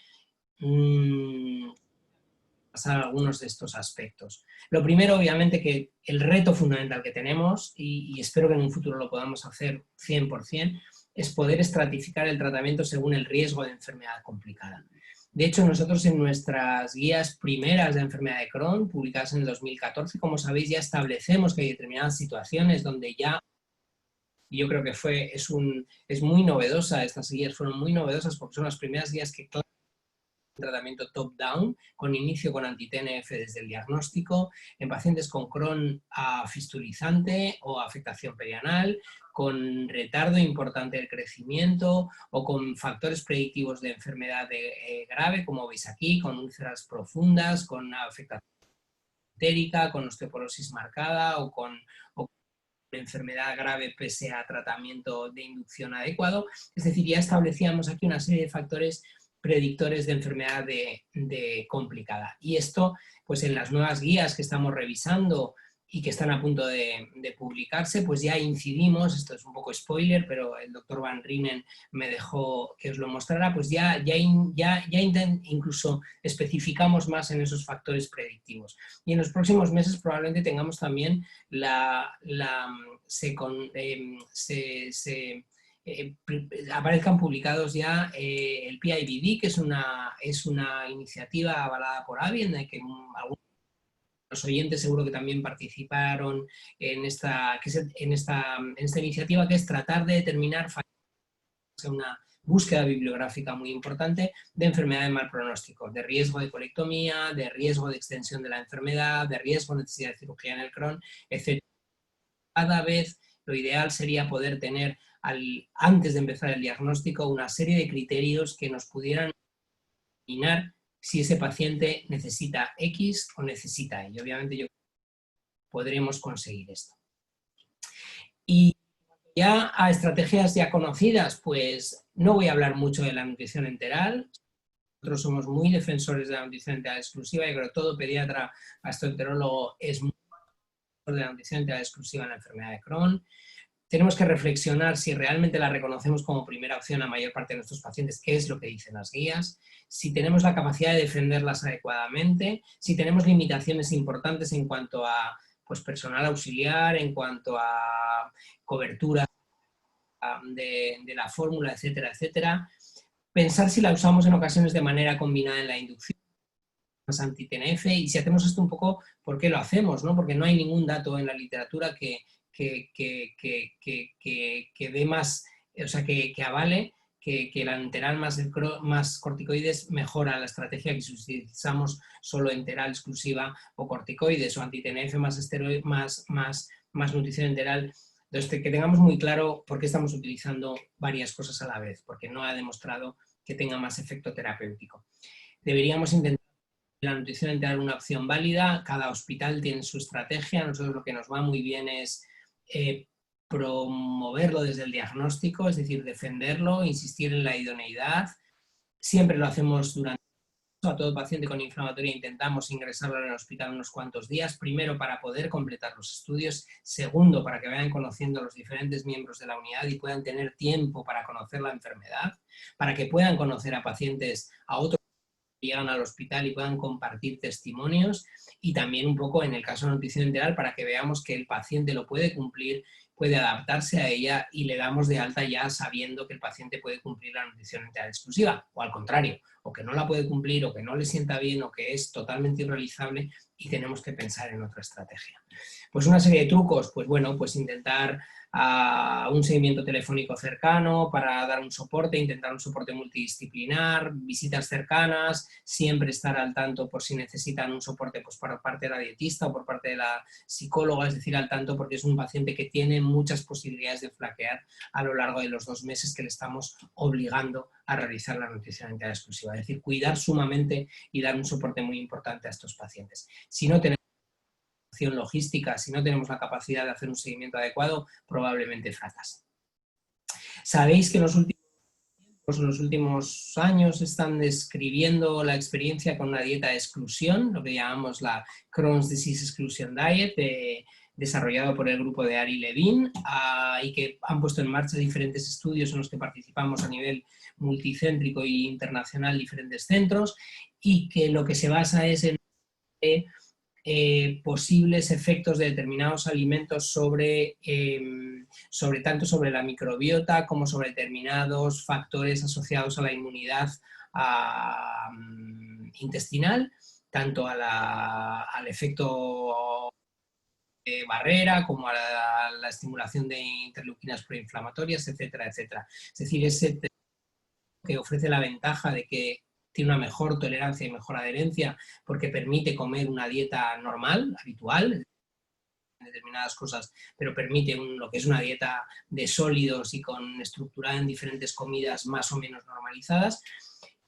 pasar algunos de estos aspectos. Lo primero, obviamente, que el reto fundamental que tenemos, y espero que en un futuro lo podamos hacer 100%, es poder estratificar el tratamiento según el riesgo de enfermedad complicada. De hecho, nosotros en nuestras guías primeras de enfermedad de Crohn, publicadas en el 2014, como sabéis, ya establecemos que hay determinadas situaciones donde ya, y yo creo que es muy novedosa, estas guías fueron muy novedosas porque son las primeras guías que tratamiento top-down, con inicio con anti-TNF desde el diagnóstico, en pacientes con Crohn fistulizante o afectación perianal, con retardo importante del crecimiento o con factores predictivos de enfermedad grave, como veis aquí, con úlceras profundas, con afectación entérica, con osteoporosis marcada o con enfermedad grave pese a tratamiento de inducción adecuado. Es decir, ya establecíamos aquí una serie de factores predictores de enfermedad complicada. Y esto, pues en las nuevas guías que estamos revisando y que están a punto de publicarse, pues ya incidimos, esto es un poco spoiler, pero el doctor Van Rhenen me dejó que os lo mostrara, pues ya incluso especificamos más en esos factores predictivos. Y en los próximos meses probablemente tengamos también aparezcan publicados ya el PIVD, que es una iniciativa avalada por AVI, en la que algunos de los oyentes seguro que también participaron en esta iniciativa, que es tratar de determinar búsqueda bibliográfica muy importante de enfermedad de mal pronóstico, de riesgo de colectomía, de riesgo de extensión de la enfermedad, de riesgo de necesidad de cirugía en el Crohn, etc. Cada vez lo ideal sería poder tener, antes de empezar el diagnóstico, una serie de criterios que nos pudieran determinar si ese paciente necesita X o necesita Y. Obviamente podremos conseguir esto. Y ya a estrategias ya conocidas, pues no voy a hablar mucho de la nutrición enteral. Nosotros somos muy defensores de la nutrición enteral exclusiva y creo que todo pediatra gastroenterólogo es muy defensor de la nutrición enteral exclusiva en la enfermedad de Crohn. Tenemos que reflexionar si realmente la reconocemos como primera opción a mayor parte de nuestros pacientes, qué es lo que dicen las guías, si tenemos la capacidad de defenderlas adecuadamente, si tenemos limitaciones importantes en cuanto a pues, personal auxiliar, en cuanto a cobertura de la fórmula, etcétera, etcétera. Pensar si la usamos en ocasiones de manera combinada en la inducción, más anti-TNF, y si hacemos esto un poco, ¿por qué lo hacemos? ¿No? Porque no hay ningún dato en la literatura que dé más, o sea, que avale que la enteral más corticoides mejora la estrategia que si utilizamos solo enteral exclusiva o corticoides o anti-TNF más nutrición enteral. Entonces, que tengamos muy claro por qué estamos utilizando varias cosas a la vez, porque no ha demostrado que tenga más efecto terapéutico. Deberíamos intentar la nutrición enteral una opción válida, cada hospital tiene su estrategia, a nosotros lo que nos va muy bien es promoverlo desde el diagnóstico, es decir, defenderlo, insistir en la idoneidad. Siempre lo hacemos durante a todo paciente con inflamatoria, intentamos ingresarlo en el hospital unos cuantos días, primero para poder completar los estudios, segundo para que vayan conociendo a los diferentes miembros de la unidad y puedan tener tiempo para conocer la enfermedad, para que puedan conocer a pacientes, a otros que llegan al hospital y puedan compartir testimonios, y también un poco en el caso de nutrición enteral para que veamos que el paciente lo puede cumplir, puede adaptarse a ella y le damos de alta ya sabiendo que el paciente puede cumplir la nutrición enteral exclusiva, o al contrario, o que no la puede cumplir, o que no le sienta bien, o que es totalmente irrealizable y tenemos que pensar en otra estrategia. Pues una serie de trucos, pues bueno, pues intentar un seguimiento telefónico cercano para dar un soporte, intentar un soporte multidisciplinar, visitas cercanas, siempre estar al tanto por si necesitan un soporte pues por parte de la dietista o por parte de la psicóloga, es decir, al tanto porque es un paciente que tiene muchas posibilidades de flaquear a lo largo de los 2 meses que le estamos obligando a realizar la nutrición enteral exclusiva, es decir, cuidar sumamente y dar un soporte muy importante a estos pacientes. Si no tenemos logística, si no tenemos la capacidad de hacer un seguimiento adecuado, probablemente fracasa. Sabéis que en los últimos años están describiendo la experiencia con una dieta de exclusión, lo que llamamos la Crohn's Disease Exclusion Diet, desarrollado por el grupo de Ari Levin, y que han puesto en marcha diferentes estudios en los que participamos a nivel multicéntrico e internacional diferentes centros, y que lo que se basa es en posibles efectos de determinados alimentos tanto sobre la microbiota como sobre determinados factores asociados a la inmunidad intestinal, tanto al efecto barrera como a la estimulación de interleuquinas proinflamatorias, etcétera, etcétera. Es decir, ese que ofrece la ventaja de que tiene una mejor tolerancia y mejor adherencia porque permite comer una dieta normal, habitual, determinadas cosas, pero permite lo que es una dieta de sólidos y estructurada en diferentes comidas más o menos normalizadas,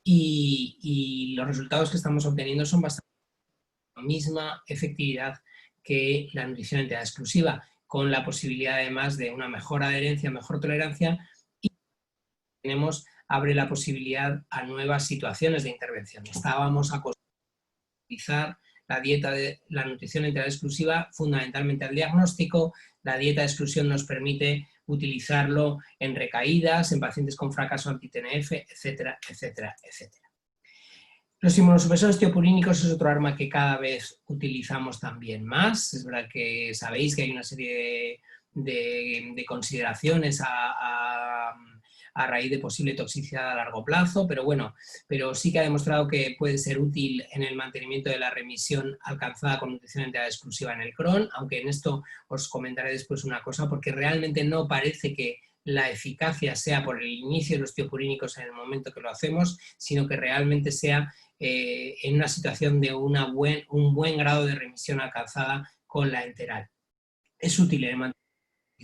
y los resultados que estamos obteniendo son bastante la misma efectividad que la nutrición enteral exclusiva, con la posibilidad además de una mejor adherencia, mejor tolerancia, y abre la posibilidad a nuevas situaciones de intervención. Estábamos acostumbrados a utilizar la dieta de la nutrición enteral exclusiva fundamentalmente al diagnóstico. La dieta de exclusión nos permite utilizarlo en recaídas, en pacientes con fracaso anti-TNF, etcétera, etcétera, etcétera. Los inmunosupresores teopurínicos es otro arma que cada vez utilizamos también más. Es verdad que sabéis que hay una serie de consideraciones a raíz de posible toxicidad a largo plazo, pero sí que ha demostrado que puede ser útil en el mantenimiento de la remisión alcanzada con nutrición enteral exclusiva en el Crohn, aunque en esto os comentaré después una cosa, porque realmente no parece que la eficacia sea por el inicio de los tiopurínicos en el momento que lo hacemos, sino que realmente sea en una situación de un buen grado de remisión alcanzada con la enteral. Es útil en el mantenimiento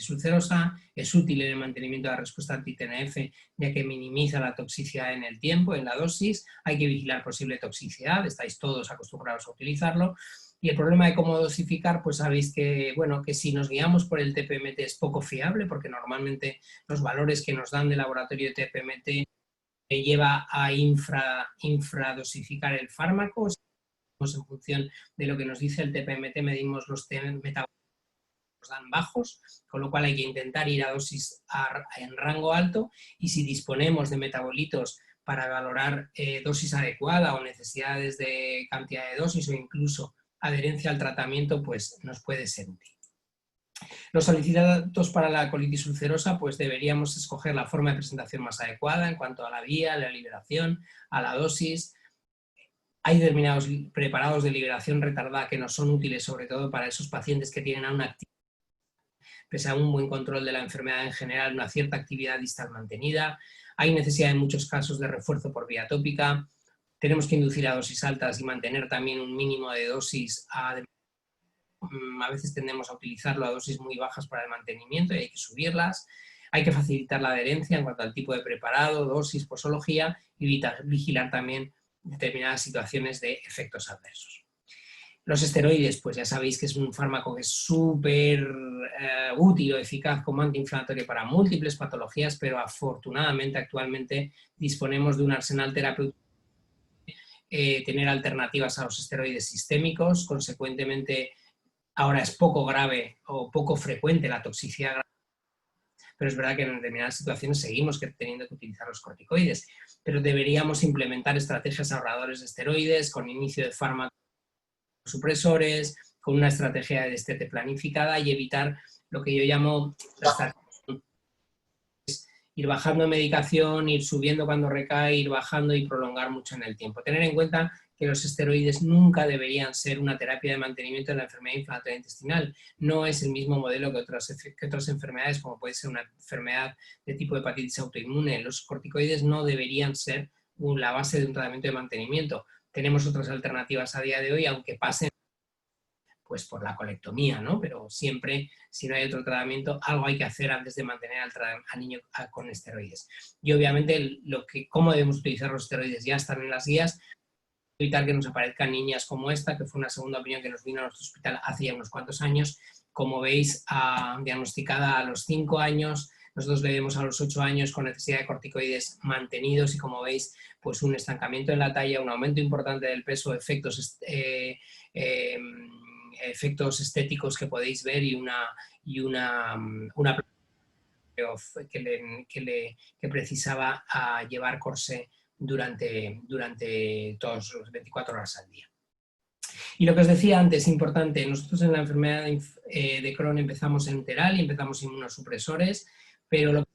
ulcerosa, es útil en el mantenimiento de la respuesta anti-TNF, ya que minimiza la toxicidad en el tiempo, en la dosis. Hay que vigilar posible toxicidad, estáis todos acostumbrados a utilizarlo. Y el problema de cómo dosificar, pues sabéis que, bueno, que si nos guiamos por el TPMT es poco fiable, porque normalmente los valores que nos dan de laboratorio de TPMT lleva a infradosificar el fármaco. En función de lo que nos dice el TPMT, medimos los metabolitos, nos dan bajos, con lo cual hay que intentar ir a dosis en rango alto, y si disponemos de metabolitos para valorar dosis adecuada o necesidades de cantidad de dosis o incluso adherencia al tratamiento, pues nos puede ser útil. Los solicitados para la colitis ulcerosa, pues deberíamos escoger la forma de presentación más adecuada en cuanto a la vía, la liberación, a la dosis. Hay determinados preparados de liberación retardada que nos son útiles, sobre todo para esos pacientes que tienen una actividad, pese a un buen control de la enfermedad en general, una cierta actividad distal mantenida. Hay necesidad en muchos casos de refuerzo por vía tópica. Tenemos que inducir a dosis altas y mantener también un mínimo de dosis. A veces tendemos a utilizarlo a dosis muy bajas para el mantenimiento y hay que subirlas. Hay que facilitar la adherencia en cuanto al tipo de preparado, dosis, posología, y vigilar también determinadas situaciones de efectos adversos. Los esteroides, pues ya sabéis que es un fármaco que es súper útil o eficaz como antiinflamatorio para múltiples patologías, pero afortunadamente actualmente disponemos de un arsenal terapéutico. Tener alternativas a los esteroides sistémicos, consecuentemente ahora es poco grave o poco frecuente la toxicidad grave, pero es verdad que en determinadas situaciones seguimos teniendo que utilizar los corticoides, pero deberíamos implementar estrategias ahorradores de esteroides con inicio de fármacos supresores, con una estrategia de destete planificada y evitar lo que yo llamo ir bajando medicación, ir subiendo cuando recae, ir bajando y prolongar mucho en el tiempo. Tener en cuenta que los esteroides nunca deberían ser una terapia de mantenimiento de la enfermedad inflamatoria intestinal. No es el mismo modelo que otras enfermedades, como puede ser una enfermedad de tipo de hepatitis autoinmune. Los corticoides no deberían ser la base de un tratamiento de mantenimiento. Tenemos otras alternativas a día de hoy, aunque pasen pues por la colectomía, ¿no? Pero siempre, si no hay otro tratamiento, algo hay que hacer antes de mantener al niño con esteroides. Y obviamente, cómo debemos utilizar los esteroides ya están en las guías, evitar que nos aparezcan niñas como esta, que fue una segunda opinión que nos vino a nuestro hospital hace ya unos cuantos años. Como veis, diagnosticada a los 5 años, nosotros le vemos a los 8 años con necesidad de corticoides mantenidos y, como veis, pues un estancamiento en la talla, un aumento importante del peso, efectos estéticos que podéis ver y una que precisaba llevar corsé durante todos los 24 horas al día. Y lo que os decía antes, importante, nosotros en la enfermedad de Crohn empezamos enteral y empezamos inmunosupresores, pero lo que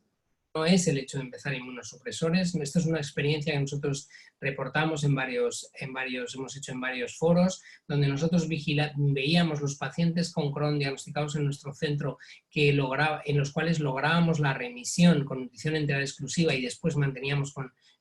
no es el hecho de empezar inmunosupresores. Esto es una experiencia que nosotros reportamos hemos hecho en varios foros, donde nosotros veíamos los pacientes con Crohn diagnosticados en nuestro centro en los cuales lográbamos la remisión con nutrición enteral exclusiva y después manteníamos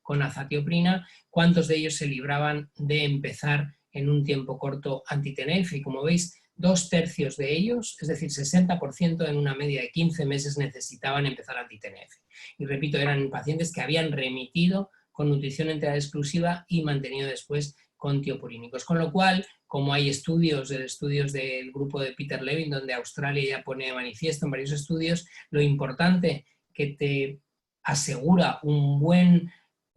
con azatioprina, cuántos de ellos se libraban de empezar en un tiempo corto anti-TNF. Y como veis, 2/3 de ellos, es decir, 60% en una media de 15 meses necesitaban empezar anti-TNF. Y repito, eran pacientes que habían remitido con nutrición enteral exclusiva y mantenido después con tiopurínicos. Con lo cual, como hay estudios del grupo de Peter Levin, donde Australia ya pone de manifiesto en varios estudios, lo importante que te asegura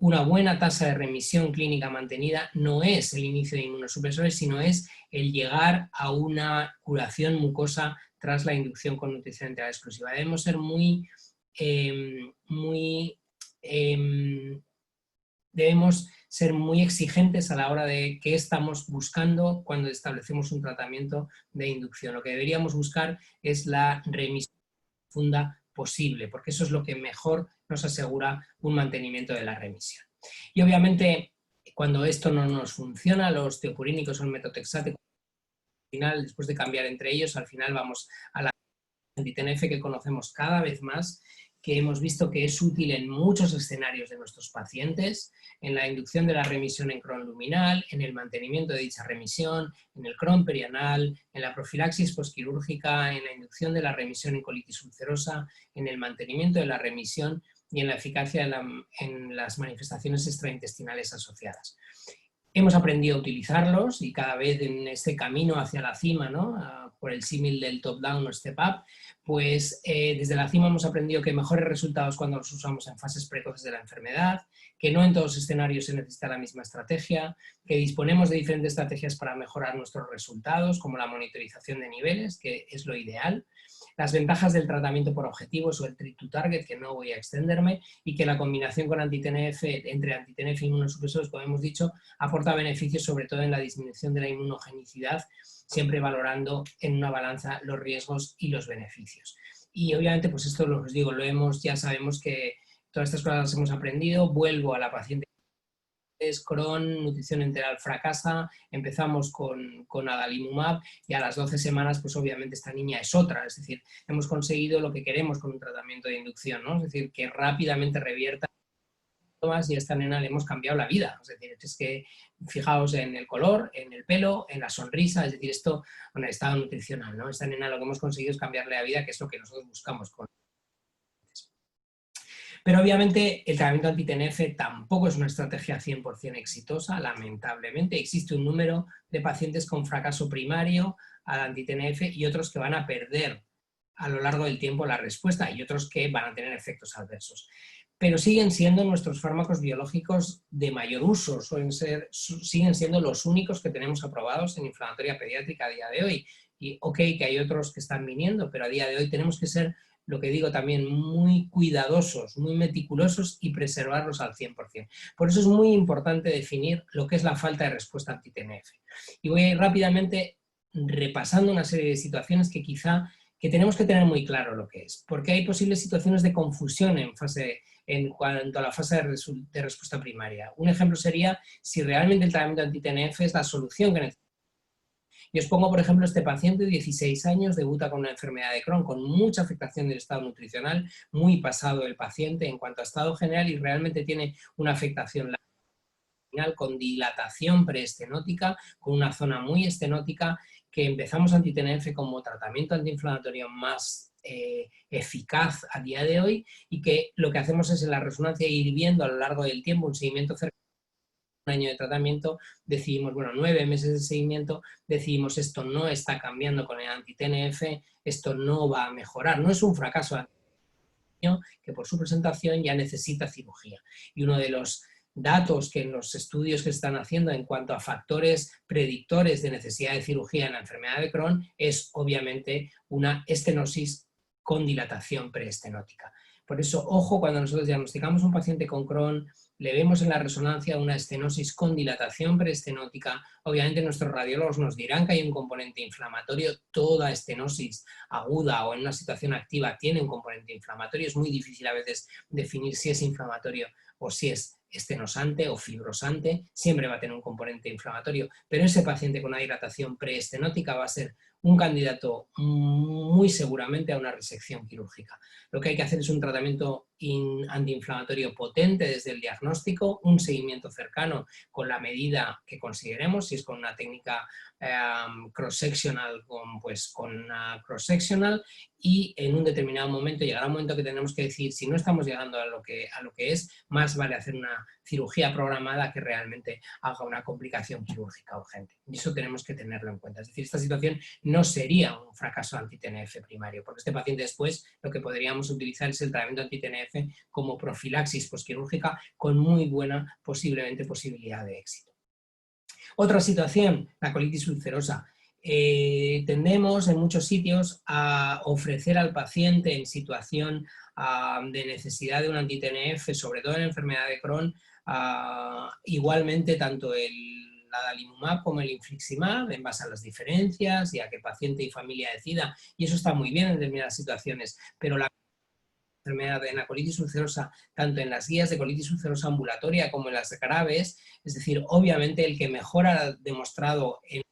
una buena tasa de remisión clínica mantenida no es el inicio de inmunosupresores, sino es el llegar a una curación mucosa tras la inducción con nutrición enteral exclusiva. Debemos ser debemos ser muy exigentes a la hora de qué estamos buscando cuando establecemos un tratamiento de inducción. Lo que deberíamos buscar es la remisión profunda posible, porque eso es lo que mejor nos asegura un mantenimiento de la remisión. Y obviamente, cuando esto no nos funciona, los tiopurínicos o el metotrexate, al final, después de cambiar entre ellos, al final vamos a la anti-TNF que conocemos cada vez más, que hemos visto que es útil en muchos escenarios de nuestros pacientes, en la inducción de la remisión en Crohn luminal, en el mantenimiento de dicha remisión, en el Crohn perianal, en la profilaxis posquirúrgica, en la inducción de la remisión en colitis ulcerosa, en el mantenimiento de la remisión y en la eficacia en las manifestaciones extraintestinales asociadas. Hemos aprendido a utilizarlos y cada vez en este camino hacia la cima, ¿no? Por el símil del top-down o step-up, pues desde la cima hemos aprendido que mejores resultados cuando los usamos en fases precoces de la enfermedad, que no en todos los escenarios se necesita la misma estrategia, que disponemos de diferentes estrategias para mejorar nuestros resultados, como la monitorización de niveles, que es lo ideal, las ventajas del tratamiento por objetivos o el treat to target, que no voy a extenderme, y que la combinación con anti-TNF, entre anti-TNF y inmunosupresores, como hemos dicho, aporta beneficios sobre todo en la disminución de la inmunogenicidad, siempre valorando en una balanza los riesgos y los beneficios. Y obviamente, pues esto lo os digo, ya sabemos que todas estas cosas las hemos aprendido. Vuelvo a la paciente Crohn, nutrición enteral fracasa, empezamos con adalimumab y a las 12 semanas pues obviamente esta niña es otra, es decir, hemos conseguido lo que queremos con un tratamiento de inducción, ¿no? Es decir, que rápidamente revierta y a esta nena le hemos cambiado la vida, es decir, es que fijaos en el color, en el pelo, en la sonrisa, es decir, esto en el estado nutricional, ¿no? Esta nena lo que hemos conseguido es cambiarle la vida, que es lo que nosotros buscamos con. Pero obviamente el tratamiento anti-TNF tampoco es una estrategia 100% exitosa, lamentablemente. Existe un número de pacientes con fracaso primario al anti-TNF y otros que van a perder a lo largo del tiempo la respuesta y otros que van a tener efectos adversos. Pero siguen siendo nuestros fármacos biológicos de mayor uso, siguen siendo los únicos que tenemos aprobados en inflamatoria pediátrica a día de hoy. Y ok, que hay otros que están viniendo, pero a día de hoy tenemos que ser, lo que digo también, muy cuidadosos, muy meticulosos y preservarlos al 100%. Por eso es muy importante definir lo que es la falta de respuesta anti-TNF. Y voy a ir rápidamente repasando una serie de situaciones que quizá tenemos que tener muy claro lo que es, porque hay posibles situaciones de confusión en cuanto a la fase de respuesta primaria. Un ejemplo sería si realmente el tratamiento anti-TNF es la solución que necesitamos. Y os pongo, por ejemplo, este paciente de 16 años, debuta con una enfermedad de Crohn, con mucha afectación del estado nutricional, muy pasado el paciente en cuanto a estado general y realmente tiene una afectación con dilatación preestenótica, con una zona muy estenótica, que empezamos anti-TNF como tratamiento antiinflamatorio más eficaz a día de hoy y que lo que hacemos es en la resonancia ir viendo a lo largo del tiempo un seguimiento cercano, un año de tratamiento, decidimos, bueno, 9 meses de seguimiento, decidimos esto no está cambiando con el anti-TNF, esto no va a mejorar, no es un fracaso que por su presentación ya necesita cirugía. Y uno de los datos que en los estudios que se están haciendo en cuanto a factores predictores de necesidad de cirugía en la enfermedad de Crohn es obviamente una estenosis con dilatación preestenótica. Por eso, ojo, cuando nosotros diagnosticamos a un paciente con Crohn, le vemos en la resonancia una estenosis con dilatación preestenótica, obviamente nuestros radiólogos nos dirán que hay un componente inflamatorio, toda estenosis aguda o en una situación activa tiene un componente inflamatorio, es muy difícil a veces definir si es inflamatorio o si es estenosante o fibrosante, siempre va a tener un componente inflamatorio, pero ese paciente con una dilatación preestenótica va a ser un candidato muy seguramente a una resección quirúrgica. Lo que hay que hacer es un tratamiento antiinflamatorio potente desde el diagnóstico, un seguimiento cercano con la medida que consideremos, si es con una técnica cross-sectional, con una cross-sectional, y en un determinado momento llegará un momento que tenemos que decir, si no estamos llegando a lo que es, más vale hacer una cirugía programada que realmente haga una complicación quirúrgica urgente. Y eso tenemos que tenerlo en cuenta. Es decir, esta situación no sería un fracaso anti-TNF primario, porque este paciente después lo que podríamos utilizar es el tratamiento anti-TNF como profilaxis posquirúrgica con muy buena posibilidad de éxito. Otra situación, la colitis ulcerosa. Tendemos en muchos sitios a ofrecer al paciente en situación de necesidad de un anti-TNF, sobre todo en la enfermedad de Crohn, igualmente tanto el adalimumab como el infliximab, en base a las diferencias y a que paciente y familia decida, y eso está muy bien en determinadas situaciones, pero la enfermedad en la colitis ulcerosa, tanto en las guías de colitis ulcerosa ambulatoria como en las graves, es decir, obviamente el que mejor ha demostrado en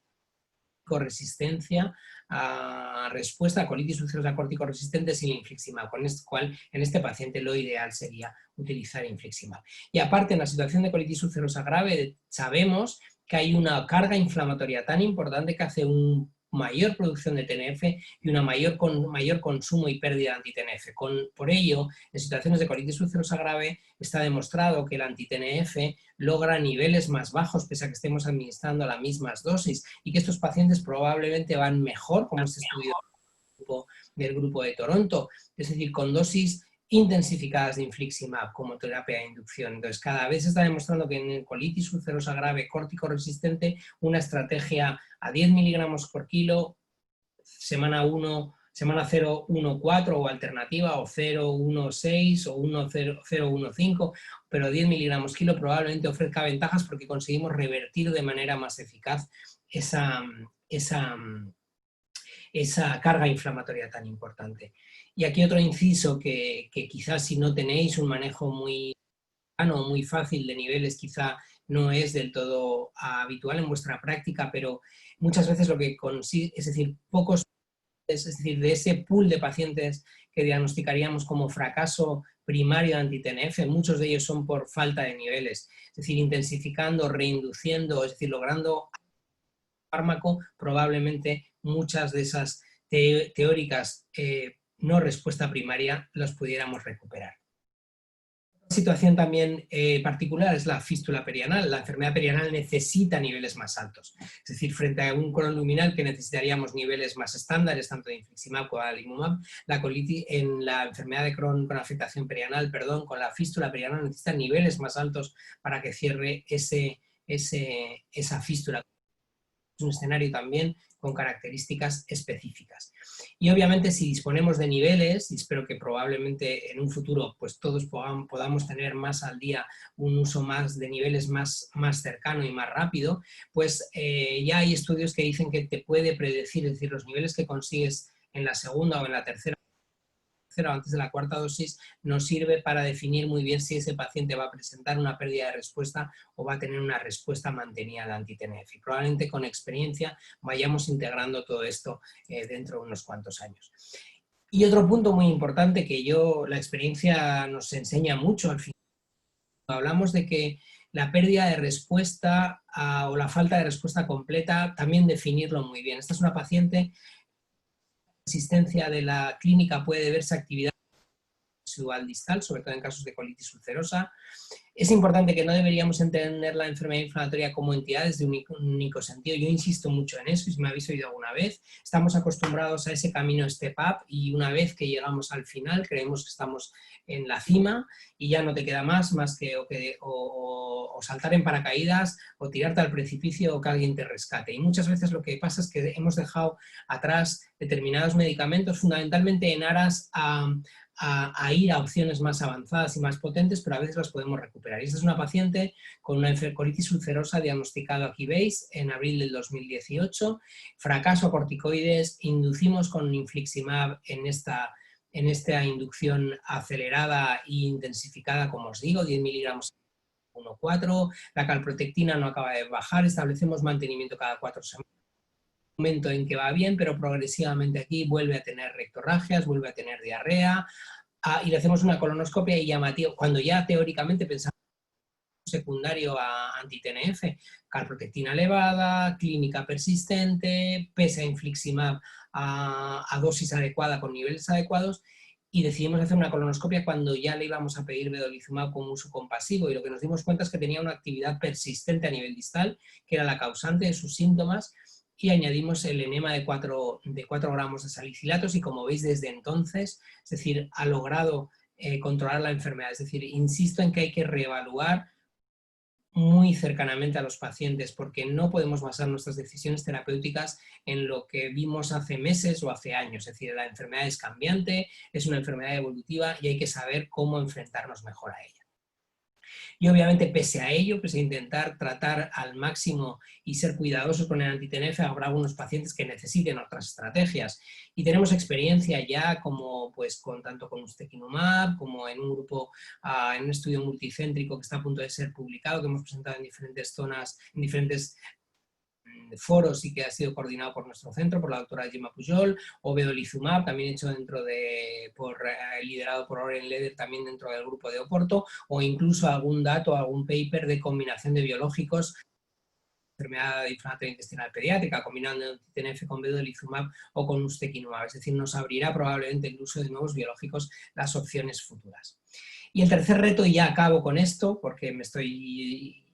resistencia a respuesta a colitis ulcerosa corticoresistente sin infliximab, con el cual en este paciente lo ideal sería utilizar infliximab. Y aparte, en la situación de colitis ulcerosa grave, sabemos que hay una carga inflamatoria tan importante que hace una mayor producción de TNF y una mayor consumo y pérdida de anti-TNF. Por ello, en situaciones de colitis ulcerosa grave está demostrado que el anti-TNF logra niveles más bajos pese a que estemos administrando las mismas dosis y que estos pacientes probablemente van mejor, como este estudio del grupo de Toronto, es decir, con dosis intensificadas de infliximab como terapia de inducción. Entonces, cada vez se está demostrando que en colitis ulcerosa grave córtico-resistente una estrategia a 10 miligramos por kilo, semana 0, 1, 4 o alternativa, o 0, 1, 6 o 1, 0, 1, 5, pero 10 miligramos kilo probablemente ofrezca ventajas porque conseguimos revertir de manera más eficaz esa carga inflamatoria tan importante. Y aquí otro inciso que quizás si no tenéis un manejo muy fácil de niveles, quizá no es del todo habitual en vuestra práctica, pero muchas veces lo que consigue, es decir, de ese pool de pacientes que diagnosticaríamos como fracaso primario de anti-TNF, muchos de ellos son por falta de niveles, es decir, intensificando, reinduciendo, es decir, logrando fármaco, probablemente muchas de esas teóricas no respuesta primaria las pudiéramos recuperar. Una situación también particular es la fístula perianal. La enfermedad perianal necesita niveles más altos. Es decir, frente a un colon luminal que necesitaríamos niveles más estándares, tanto de infliximab como de adalimumab, en la enfermedad de Crohn con afectación perianal, con la fístula perianal necesita niveles más altos para que cierre esa fístula. Es un escenario también con características específicas. Y obviamente si disponemos de niveles, y espero que probablemente en un futuro pues todos podamos tener más al día un uso más de niveles más cercano y más rápido, pues ya hay estudios que dicen que te puede predecir, es decir, los niveles que consigues en la segunda o en la tercera o antes de la cuarta dosis nos sirve para definir muy bien si ese paciente va a presentar una pérdida de respuesta o va a tener una respuesta mantenida al anti-TNF. Y probablemente con experiencia vayamos integrando todo esto dentro de unos cuantos años. Y otro punto muy importante que la experiencia nos enseña mucho al final, hablamos de que la pérdida de respuesta o la falta de respuesta completa, también definirlo muy bien. Esta es una paciente. La existencia de la clínica puede deberse a actividad residual distal, sobre todo en casos de colitis ulcerosa. Es importante que no deberíamos entender la enfermedad inflamatoria como entidades de un único sentido. Yo insisto mucho en eso, y si me habéis oído alguna vez, estamos acostumbrados a ese camino step up y una vez que llegamos al final creemos que estamos en la cima y ya no te queda más que o saltar en paracaídas o tirarte al precipicio o que alguien te rescate. Y muchas veces lo que pasa es que hemos dejado atrás determinados medicamentos fundamentalmente en aras a ir a opciones más avanzadas y más potentes, pero a veces las podemos recuperar. Y esta es una paciente con una colitis ulcerosa diagnosticada, aquí veis, en abril del 2018, fracaso a corticoides, inducimos con infliximab en esta inducción acelerada e intensificada, como os digo, 10 miligramos 1,4, la calprotectina no acaba de bajar, establecemos mantenimiento cada 4 semanas. Momento en que va bien, pero progresivamente aquí vuelve a tener rectorragias, vuelve a tener diarrea, y le hacemos una colonoscopia y llamativo, cuando ya teóricamente pensamos secundario a anti-TNF, calprotectina elevada, clínica persistente, pese a infliximab a dosis adecuada con niveles adecuados, y decidimos hacer una colonoscopia cuando ya le íbamos a pedir vedolizumab como uso compasivo, y lo que nos dimos cuenta es que tenía una actividad persistente a nivel distal, que era la causante de sus síntomas, y añadimos el enema de 4 gramos de salicilatos y como veis desde entonces, es decir, ha logrado controlar la enfermedad. Es decir, insisto en que hay que reevaluar muy cercanamente a los pacientes porque no podemos basar nuestras decisiones terapéuticas en lo que vimos hace meses o hace años. Es decir, la enfermedad es cambiante, es una enfermedad evolutiva y hay que saber cómo enfrentarnos mejor a ella. Y obviamente pese a ello, pese a intentar tratar al máximo y ser cuidadosos con el anti-TNF, habrá algunos pacientes que necesiten otras estrategias. Y tenemos experiencia ya como pues tanto con ustekinumab como en un grupo, en un estudio multicéntrico que está a punto de ser publicado, que hemos presentado en diferentes zonas, en diferentes foros y que ha sido coordinado por nuestro centro, por la doctora Gemma Pujol, o vedolizumab, también hecho liderado por Oren Leder, también dentro del grupo de Oporto, o incluso algún dato, algún paper de combinación de biológicos, enfermedad inflamatoria intestinal pediátrica, combinando TNF con vedolizumab o con ustekinumab, es decir, nos abrirá probablemente el uso de nuevos biológicos las opciones futuras. Y el tercer reto, y ya acabo con esto, porque me estoy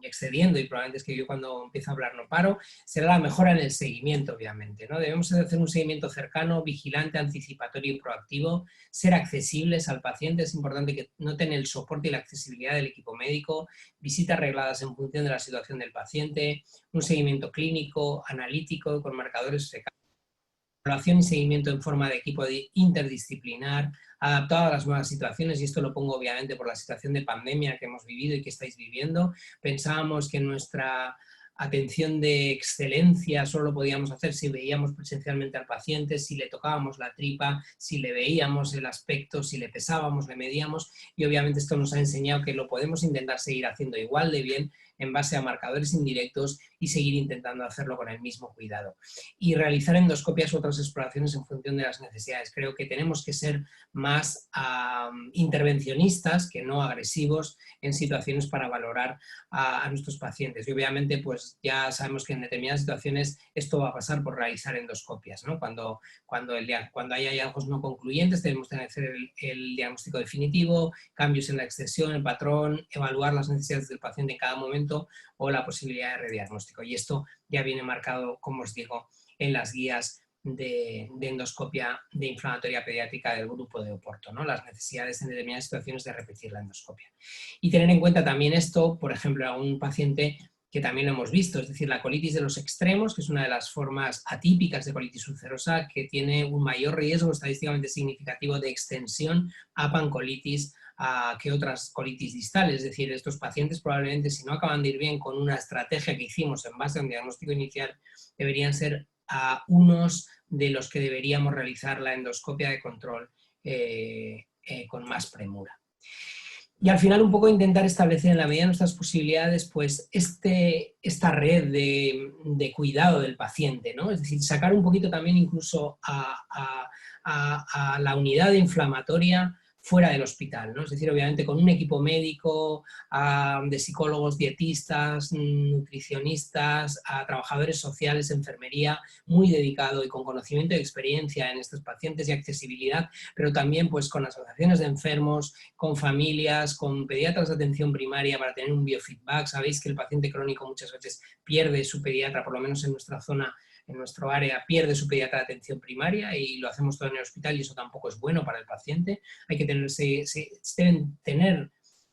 excediendo y probablemente es que yo cuando empiezo a hablar no paro, será la mejora en el seguimiento, obviamente, ¿no? Debemos hacer un seguimiento cercano, vigilante, anticipatorio y proactivo, ser accesibles al paciente, es importante que noten el soporte y la accesibilidad del equipo médico, visitas regladas en función de la situación del paciente, un seguimiento clínico, analítico, con marcadores evaluación y seguimiento en forma de equipo interdisciplinar, adaptado a las nuevas situaciones, y esto lo pongo obviamente por la situación de pandemia que hemos vivido y que estáis viviendo. Pensábamos que nuestra atención de excelencia solo lo podíamos hacer si veíamos presencialmente al paciente, si le tocábamos la tripa, si le veíamos el aspecto, si le pesábamos, le medíamos, y obviamente esto nos ha enseñado que lo podemos intentar seguir haciendo igual de bien en base a marcadores indirectos y seguir intentando hacerlo con el mismo cuidado. Y realizar endoscopias u otras exploraciones en función de las necesidades. Creo que tenemos que ser más intervencionistas que no agresivos en situaciones para valorar a nuestros pacientes. Y obviamente pues ya sabemos que en determinadas situaciones esto va a pasar por realizar endoscopias, ¿no? Cuando hay hallazgos no concluyentes tenemos que hacer el diagnóstico definitivo, cambios en la extensión, el patrón, evaluar las necesidades del paciente en cada momento o la posibilidad de rediagnóstico. Y esto ya viene marcado, como os digo, en las guías de endoscopia de inflamatoria pediátrica del grupo de Oporto, ¿no? Las necesidades en determinadas situaciones de repetir la endoscopia. Y tener en cuenta también esto, por ejemplo, a un paciente que también lo hemos visto, es decir, la colitis de los extremos, que es una de las formas atípicas de colitis ulcerosa, que tiene un mayor riesgo estadísticamente significativo de extensión a pancolitis que otras colitis distales. Es decir, estos pacientes probablemente, si no acaban de ir bien con una estrategia que hicimos en base a un diagnóstico inicial, deberían ser unos de los que deberíamos realizar la endoscopia de control con más premura. Y al final un poco intentar establecer en la medida de nuestras posibilidades pues esta red de cuidado del paciente, ¿no? Es decir, sacar un poquito también incluso a la unidad inflamatoria fuera del hospital, ¿no? Es decir, obviamente con un equipo médico, de psicólogos, dietistas, nutricionistas, a trabajadores sociales, enfermería, muy dedicado y con conocimiento y experiencia en estos pacientes y accesibilidad, pero también pues con asociaciones de enfermos, con familias, con pediatras de atención primaria para tener un biofeedback. Sabéis que el paciente crónico muchas veces pierde su pediatra, por lo menos en nuestra zona, en nuestro área, pierde su pediatra de atención primaria y lo hacemos todo en el hospital y eso tampoco es bueno para el paciente. Hay que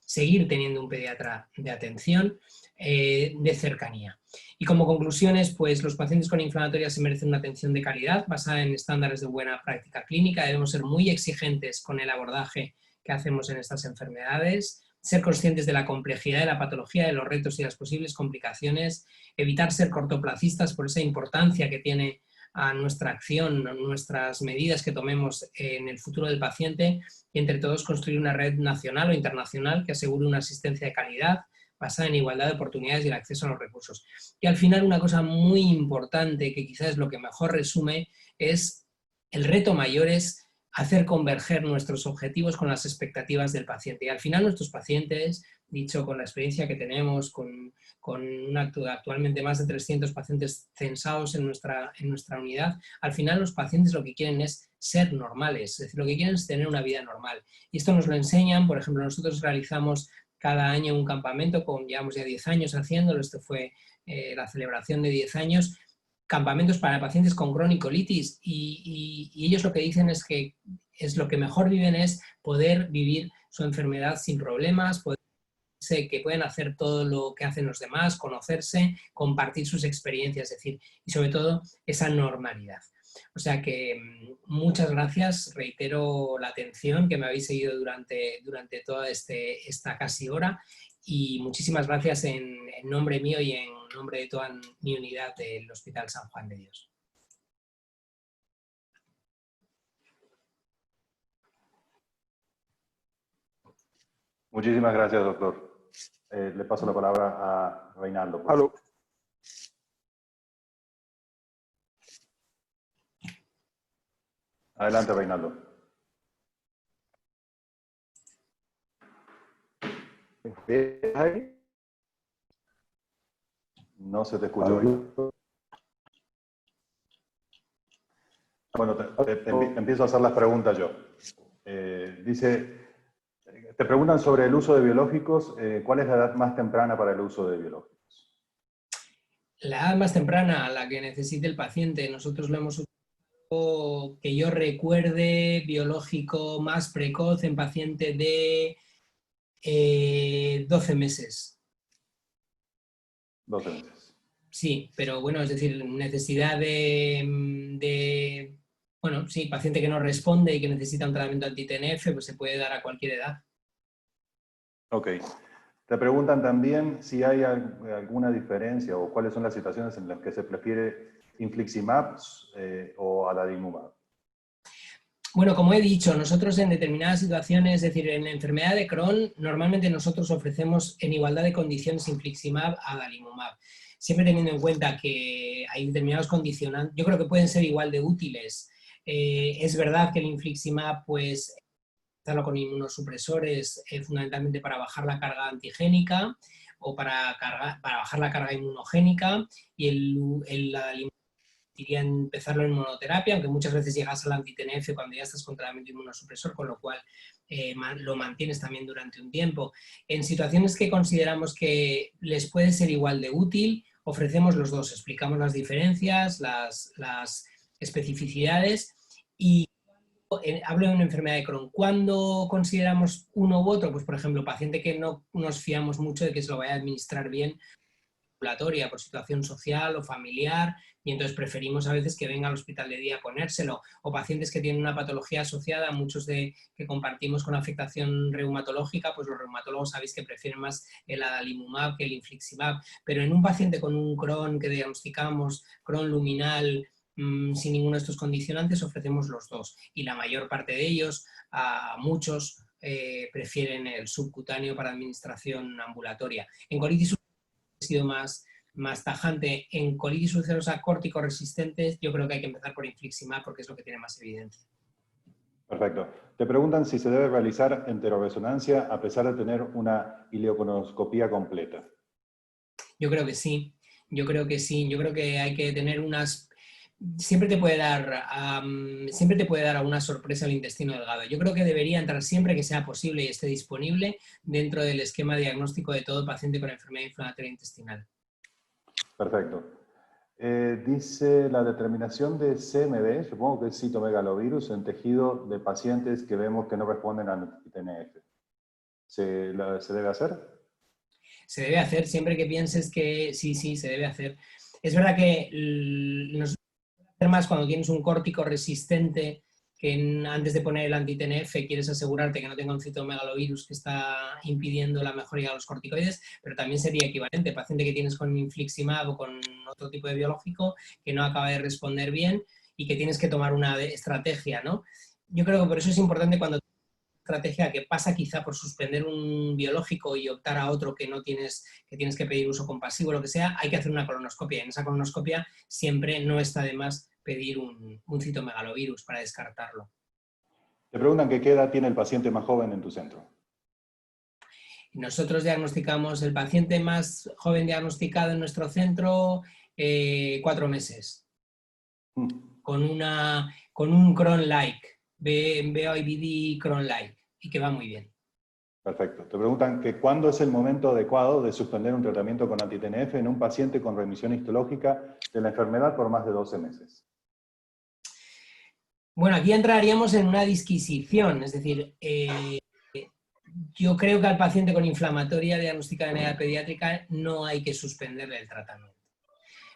seguir teniendo un pediatra de atención de cercanía. Y como conclusiones, pues los pacientes con inflamatoria se merecen una atención de calidad basada en estándares de buena práctica clínica. Debemos ser muy exigentes con el abordaje que hacemos en estas enfermedades, ser conscientes de la complejidad de la patología, de los retos y las posibles complicaciones, evitar ser cortoplacistas por esa importancia que tiene a nuestra acción, a nuestras medidas que tomemos en el futuro del paciente y entre todos construir una red nacional o internacional que asegure una asistencia de calidad basada en igualdad de oportunidades y el acceso a los recursos. Y al final una cosa muy importante que quizás es lo que mejor resume es el reto mayor es hacer converger nuestros objetivos con las expectativas del paciente. Y al final nuestros pacientes, dicho con la experiencia que tenemos, con actualmente más de 300 pacientes censados en nuestra unidad, al final los pacientes lo que quieren es ser normales, es decir, lo que quieren es tener una vida normal. Y esto nos lo enseñan, por ejemplo, nosotros realizamos cada año un campamento, llevamos ya 10 años haciéndolo, esto fue la celebración de 10 años, campamentos para pacientes con cronicolitis y ellos lo que dicen es que lo que mejor viven es poder vivir su enfermedad sin problemas, que pueden hacer todo lo que hacen los demás, conocerse, compartir sus experiencias, es decir, y sobre todo esa normalidad. O sea que muchas gracias, reitero la atención que me habéis seguido durante toda esta casi hora y muchísimas gracias en nombre mío y en nombre de toda mi unidad del Hospital San Juan de Dios. Muchísimas gracias, doctor. Le paso la palabra a Reinaldo. Por favor. Adelante, Reinaldo. No se te escucha, Reinaldo. Bueno, empiezo a hacer las preguntas yo. Te preguntan sobre el uso de biológicos. ¿Cuál es la edad más temprana para el uso de biológicos? La edad más temprana, la que necesite el paciente. Nosotros lo hemos usado, que yo recuerde, biológico más precoz en paciente de 12 meses. 12 meses. Sí, pero bueno, es decir, necesidad bueno, sí, paciente que no responde y que necesita un tratamiento anti-TNF, pues se puede dar a cualquier edad. Ok. Te preguntan también si hay alguna diferencia o cuáles son las situaciones en las que se prefiere infliximab o adalimumab. Bueno, como he dicho, nosotros en determinadas situaciones, es decir, en la enfermedad de Crohn, normalmente nosotros ofrecemos en igualdad de condiciones infliximab a adalimumab. Siempre teniendo en cuenta que hay determinados condicionantes, yo creo que pueden ser igual de útiles. Es verdad que el infliximab, pues, hacerlo con inmunosupresores fundamentalmente para bajar la carga antigénica o para bajar la carga inmunogénica, y el adalimumab iría a empezarlo en monoterapia, aunque muchas veces llegas al anti-TNF cuando ya estás con tratamiento inmunosupresor, con lo cual lo mantienes también durante un tiempo. En situaciones que consideramos que les puede ser igual de útil, ofrecemos los dos, explicamos las diferencias, las especificidades, y hablo de una enfermedad de Crohn. ¿Cuándo consideramos uno u otro? Pues por ejemplo, paciente que no nos fiamos mucho de que se lo vaya a administrar bien por situación social o familiar, y entonces preferimos a veces que venga al hospital de día a ponérselo, o pacientes que tienen una patología asociada, muchos que compartimos con afectación reumatológica, pues los reumatólogos sabéis que prefieren más el adalimumab que el infliximab, pero en un paciente con un Crohn que diagnosticamos, Crohn luminal, sin ninguno de estos condicionantes, ofrecemos los dos, y la mayor parte de ellos, muchos, prefieren el subcutáneo para administración ambulatoria. En colitis he sido más tajante. En colitis ulcerosa córtico-resistentes, yo creo que hay que empezar por infliximab porque es lo que tiene más evidencia. Perfecto. Te preguntan si se debe realizar enteroresonancia a pesar de tener una ileoconoscopía completa. Yo creo que sí. Yo creo que sí. Yo creo que hay que tener unas... Siempre te puede dar a una sorpresa el intestino delgado. Yo creo que debería entrar siempre que sea posible y esté disponible dentro del esquema diagnóstico de todo paciente con enfermedad inflamatoria intestinal. Perfecto. Dice la determinación de CMV, supongo que es citomegalovirus, en tejido de pacientes que vemos que no responden al TNF. ¿Se debe hacer? Se debe hacer siempre que pienses que sí, se debe hacer. Es verdad que más cuando tienes un córtico resistente, que antes de poner el anti-TNF quieres asegurarte que no tenga un citomegalovirus que está impidiendo la mejoría de los corticoides, pero también sería equivalente, paciente que tienes con infliximab o con otro tipo de biológico que no acaba de responder bien y que tienes que tomar una estrategia, ¿no? Yo creo que por eso es importante cuando estrategia que pasa quizá por suspender un biológico y optar a otro que tienes que pedir uso compasivo, lo que sea, hay que hacer una colonoscopia. En esa colonoscopia siempre no está de más pedir un citomegalovirus para descartarlo. Te preguntan qué edad tiene el paciente más joven en tu centro. Nosotros diagnosticamos el paciente más joven diagnosticado en nuestro centro 4 meses. Con un Crohn-like, BOIBD Crohn-like, y que va muy bien. Perfecto. Te preguntan que cuándo es el momento adecuado de suspender un tratamiento con anti-TNF en un paciente con remisión histológica de la enfermedad por más de 12 meses. Bueno, aquí entraríamos en una disquisición, es decir, yo creo que al paciente con inflamatoria diagnosticada en edad pediátrica no hay que suspenderle el tratamiento.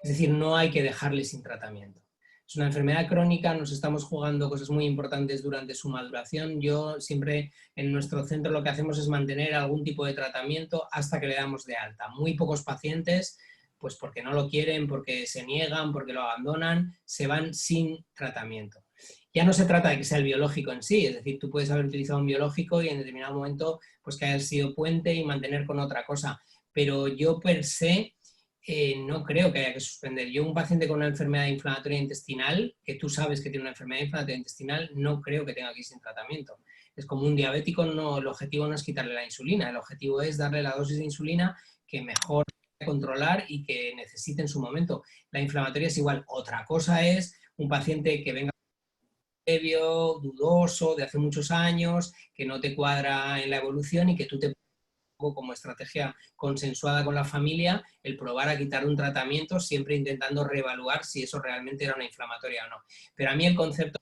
Es decir, no hay que dejarle sin tratamiento. Es una enfermedad crónica, nos estamos jugando cosas muy importantes durante su maduración. Yo siempre en nuestro centro lo que hacemos es mantener algún tipo de tratamiento hasta que le damos de alta. Muy pocos pacientes, pues porque no lo quieren, porque se niegan, porque lo abandonan, se van sin tratamiento. Ya no se trata de que sea el biológico en sí, es decir, tú puedes haber utilizado un biológico y en determinado momento pues que haya sido puente y mantener con otra cosa. Pero yo per se no creo que haya que suspender. Yo, un paciente con una enfermedad inflamatoria intestinal, que tú sabes que tiene una enfermedad inflamatoria intestinal, no creo que tenga que ir sin tratamiento. Es como un diabético, no, el objetivo no es quitarle la insulina, el objetivo es darle la dosis de insulina que mejor controlar y que necesite en su momento. La inflamatoria es igual. Otra cosa es un paciente que venga previo, dudoso, de hace muchos años, que no te cuadra en la evolución y que tú te como estrategia consensuada con la familia, el probar a quitar un tratamiento, siempre intentando reevaluar si eso realmente era una inflamatoria o no. Pero a mí el concepto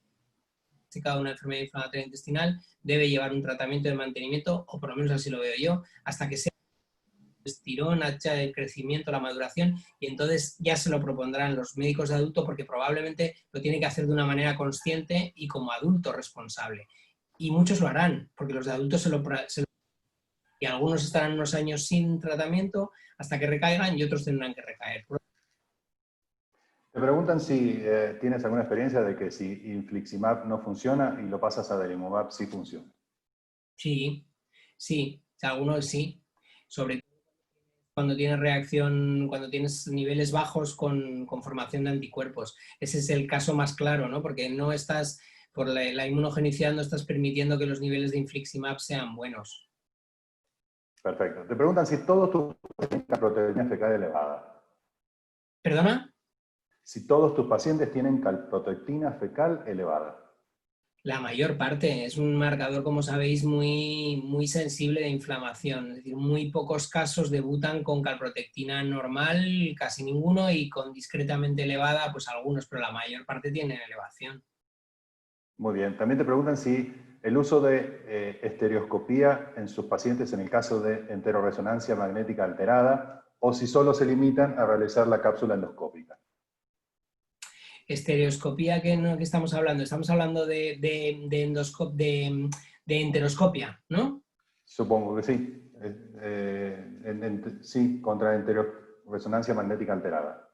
de cada una enfermedad inflamatoria intestinal debe llevar un tratamiento de mantenimiento, o por lo menos así lo veo yo, hasta que sea estirón, hacha el crecimiento, la maduración, y entonces ya se lo propondrán los médicos de adulto, porque probablemente lo tienen que hacer de una manera consciente y como adulto responsable. Y muchos lo harán, porque los de adultos y algunos estarán unos años sin tratamiento hasta que recaigan y otros tendrán que recaer. Te preguntan si tienes alguna experiencia de que si infliximab no funciona y lo pasas a adalimumab, sí funciona. Sí, sí, algunos sí. Sobre todo cuando tienes reacción, cuando tienes niveles bajos con formación de anticuerpos. Ese es el caso más claro, ¿no? Porque no estás, por la inmunogenicidad, no estás permitiendo que los niveles de infliximab sean buenos. Perfecto. Te preguntan si todos tus pacientes tienen calprotectina fecal elevada. ¿Perdona? Si todos tus pacientes tienen calprotectina fecal elevada. La mayor parte. Es un marcador, como sabéis, muy, muy sensible de inflamación. Es decir, muy pocos casos debutan con calprotectina normal, casi ninguno, y con discretamente elevada, pues algunos, pero la mayor parte tienen elevación. Muy bien. También te preguntan si el uso de estereoscopía en sus pacientes en el caso de enteroresonancia magnética alterada o si solo se limitan a realizar la cápsula endoscópica. Estereoscopía, ¿qué estamos hablando? Estamos hablando de enteroscopia, ¿no? Supongo que sí. Sí, contra enteroresonancia magnética alterada.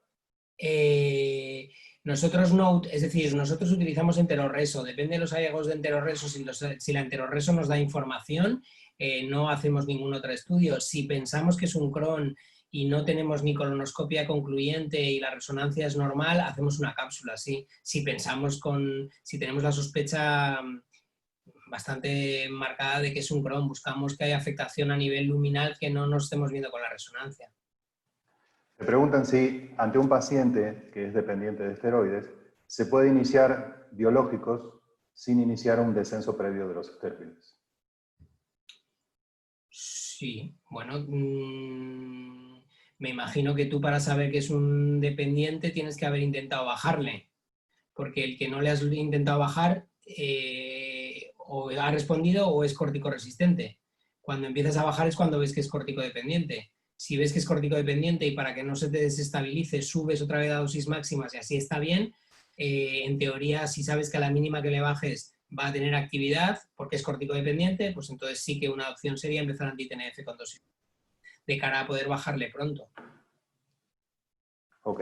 Nosotros no, es decir, nosotros utilizamos enterorreso, depende de los hallazgos de enterorreso, si la enterorreso nos da información, no hacemos ningún otro estudio. Si pensamos que es un Crohn y no tenemos ni colonoscopia concluyente y la resonancia es normal, hacemos una cápsula, sí. Si tenemos la sospecha bastante marcada de que es un Crohn, buscamos que haya afectación a nivel luminal que no nos estemos viendo con la resonancia. Te preguntan si ante un paciente que es dependiente de esteroides, se puede iniciar biológicos sin iniciar un descenso previo de los esteroides. Sí, bueno, me imagino que tú para saber que es un dependiente tienes que haber intentado bajarle, porque el que no le has intentado bajar o ha respondido o es corticoresistente. Cuando empiezas a bajar es cuando ves que es corticodependiente. Si ves que es corticodependiente y para que no se te desestabilice subes otra vez a dosis máximas y así está bien, en teoría si sabes que a la mínima que le bajes va a tener actividad porque es corticodependiente, pues entonces sí que una opción sería empezar anti-TNF con dosis de cara a poder bajarle pronto. Ok.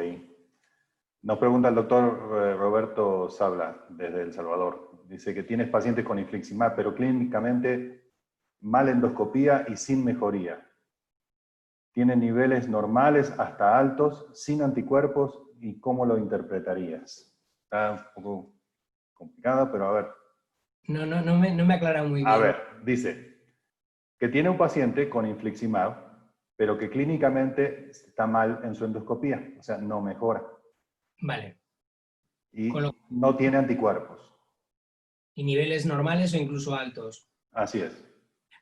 Nos pregunta el doctor Roberto Sabla desde El Salvador. Dice que tienes pacientes con infliximab, pero clínicamente mal endoscopía y sin mejoría. Tienen niveles normales hasta altos, sin anticuerpos, ¿y cómo lo interpretarías? Está un poco complicado, pero a ver. No me aclara muy bien. A ver, dice que tiene un paciente con infliximab, pero que clínicamente está mal en su endoscopía, o sea, no mejora. Vale. Y no tiene anticuerpos. ¿Y niveles normales o incluso altos? Así es.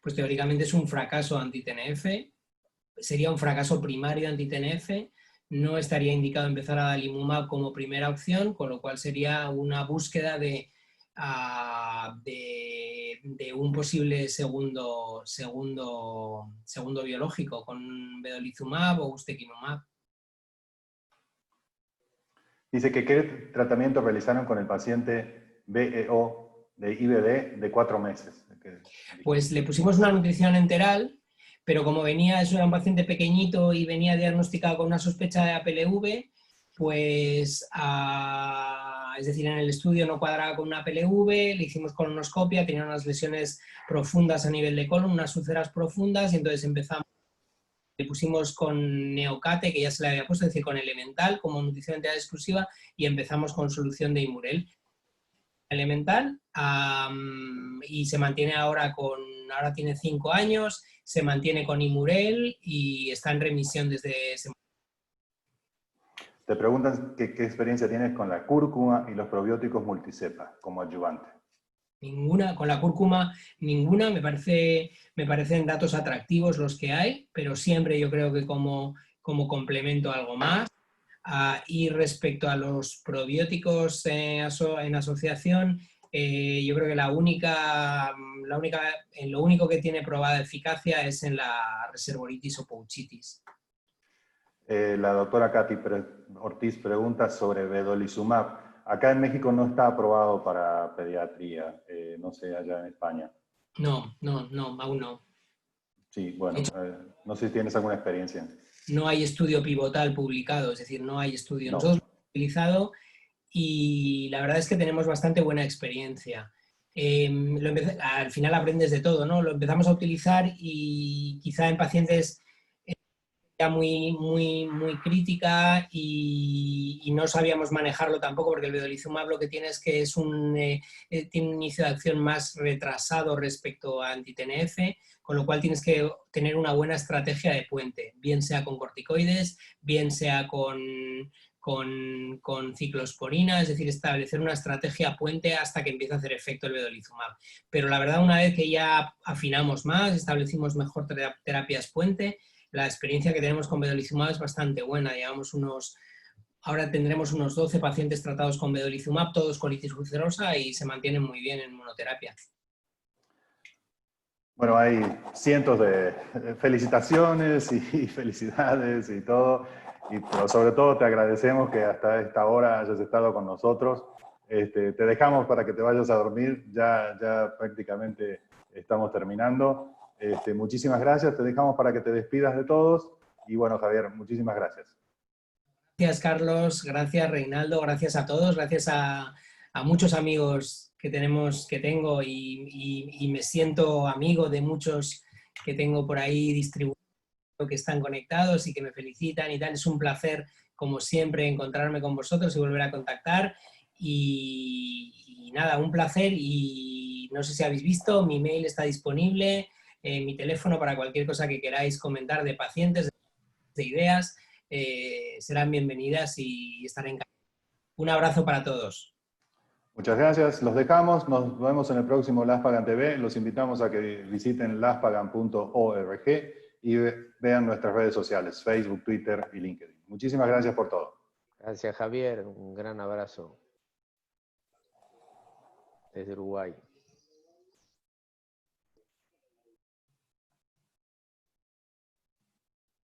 Pues teóricamente es un fracaso anti-TNF, sería un fracaso primario anti-TNF, no estaría indicado empezar adalimumab como primera opción, con lo cual sería una búsqueda de un posible segundo biológico con vedolizumab o ustekinumab. Dice que qué tratamiento realizaron con el paciente BEO de IBD de 4 meses. Pues le pusimos una nutrición enteral, pero como eso era un paciente pequeñito y venía diagnosticado con una sospecha de APLV, pues, es decir, en el estudio no cuadraba con una APLV, le hicimos colonoscopia, tenía unas lesiones profundas a nivel de colon, unas úlceras profundas, y entonces empezamos le pusimos con Neocate, que ya se le había puesto, es decir, con Elemental como nutrición de entidad exclusiva, y empezamos con solución de Imurel. Elemental, y se mantiene ahora tiene 5 años, se mantiene con Imurel y está en remisión desde ese momento. Te preguntan qué experiencia tienes con la cúrcuma y los probióticos multicepa como adyuvante. Ninguna, con la cúrcuma ninguna, me parecen datos atractivos los que hay, pero siempre yo creo que como complemento algo más. Y respecto a los probióticos en asociación, yo creo que lo único que tiene probada eficacia es en la reservoritis o pouchitis. La doctora Katy Ortiz pregunta sobre vedolizumab. Acá en México no está aprobado para pediatría, no sé, allá en España. No, aún no. Sí, bueno, no sé si tienes alguna experiencia. No hay estudio pivotal publicado, es decir, no hay estudio. No. Nosotros lo hemos utilizado y la verdad es que tenemos bastante buena experiencia. Al final aprendes de todo, ¿no? Lo empezamos a utilizar y quizá en pacientes ya muy crítica y no sabíamos manejarlo tampoco, porque el vedolizumab lo que tiene es que tiene un inicio de acción más retrasado respecto a anti-TNF, con lo cual tienes que tener una buena estrategia de puente, bien sea con corticoides, bien sea con ciclosporina, es decir, establecer una estrategia puente hasta que empiece a hacer efecto el vedolizumab. Pero la verdad, una vez que ya afinamos más, establecimos mejor terapias puente, la experiencia que tenemos con vedolizumab es bastante buena. Ahora tendremos unos 12 pacientes tratados con vedolizumab, todos colitis ulcerosa, y se mantienen muy bien en monoterapia. Bueno, hay cientos de felicitaciones y felicidades y todo, pero sobre todo te agradecemos que hasta esta hora hayas estado con nosotros. Te dejamos para que te vayas a dormir, ya prácticamente estamos terminando. Muchísimas gracias, te dejamos para que te despidas de todos. Y bueno, Javier, muchísimas gracias. Gracias, Carlos, gracias, Reinaldo, gracias a todos, gracias a muchos amigos que tengo y me siento amigo de muchos que tengo por ahí distribuidos, que están conectados y que me felicitan y tal. Es un placer, como siempre, encontrarme con vosotros y volver a contactar. Y nada, un placer, y no sé si habéis visto, mi mail está disponible, mi teléfono para cualquier cosa que queráis comentar de pacientes, de ideas, serán bienvenidas y estaré encantado. Un abrazo para todos. Muchas gracias, los dejamos, nos vemos en el próximo Laspagan TV, los invitamos a que visiten laspagan.org y vean nuestras redes sociales, Facebook, Twitter y LinkedIn. Muchísimas gracias por todo. Gracias, Javier, un gran abrazo desde Uruguay.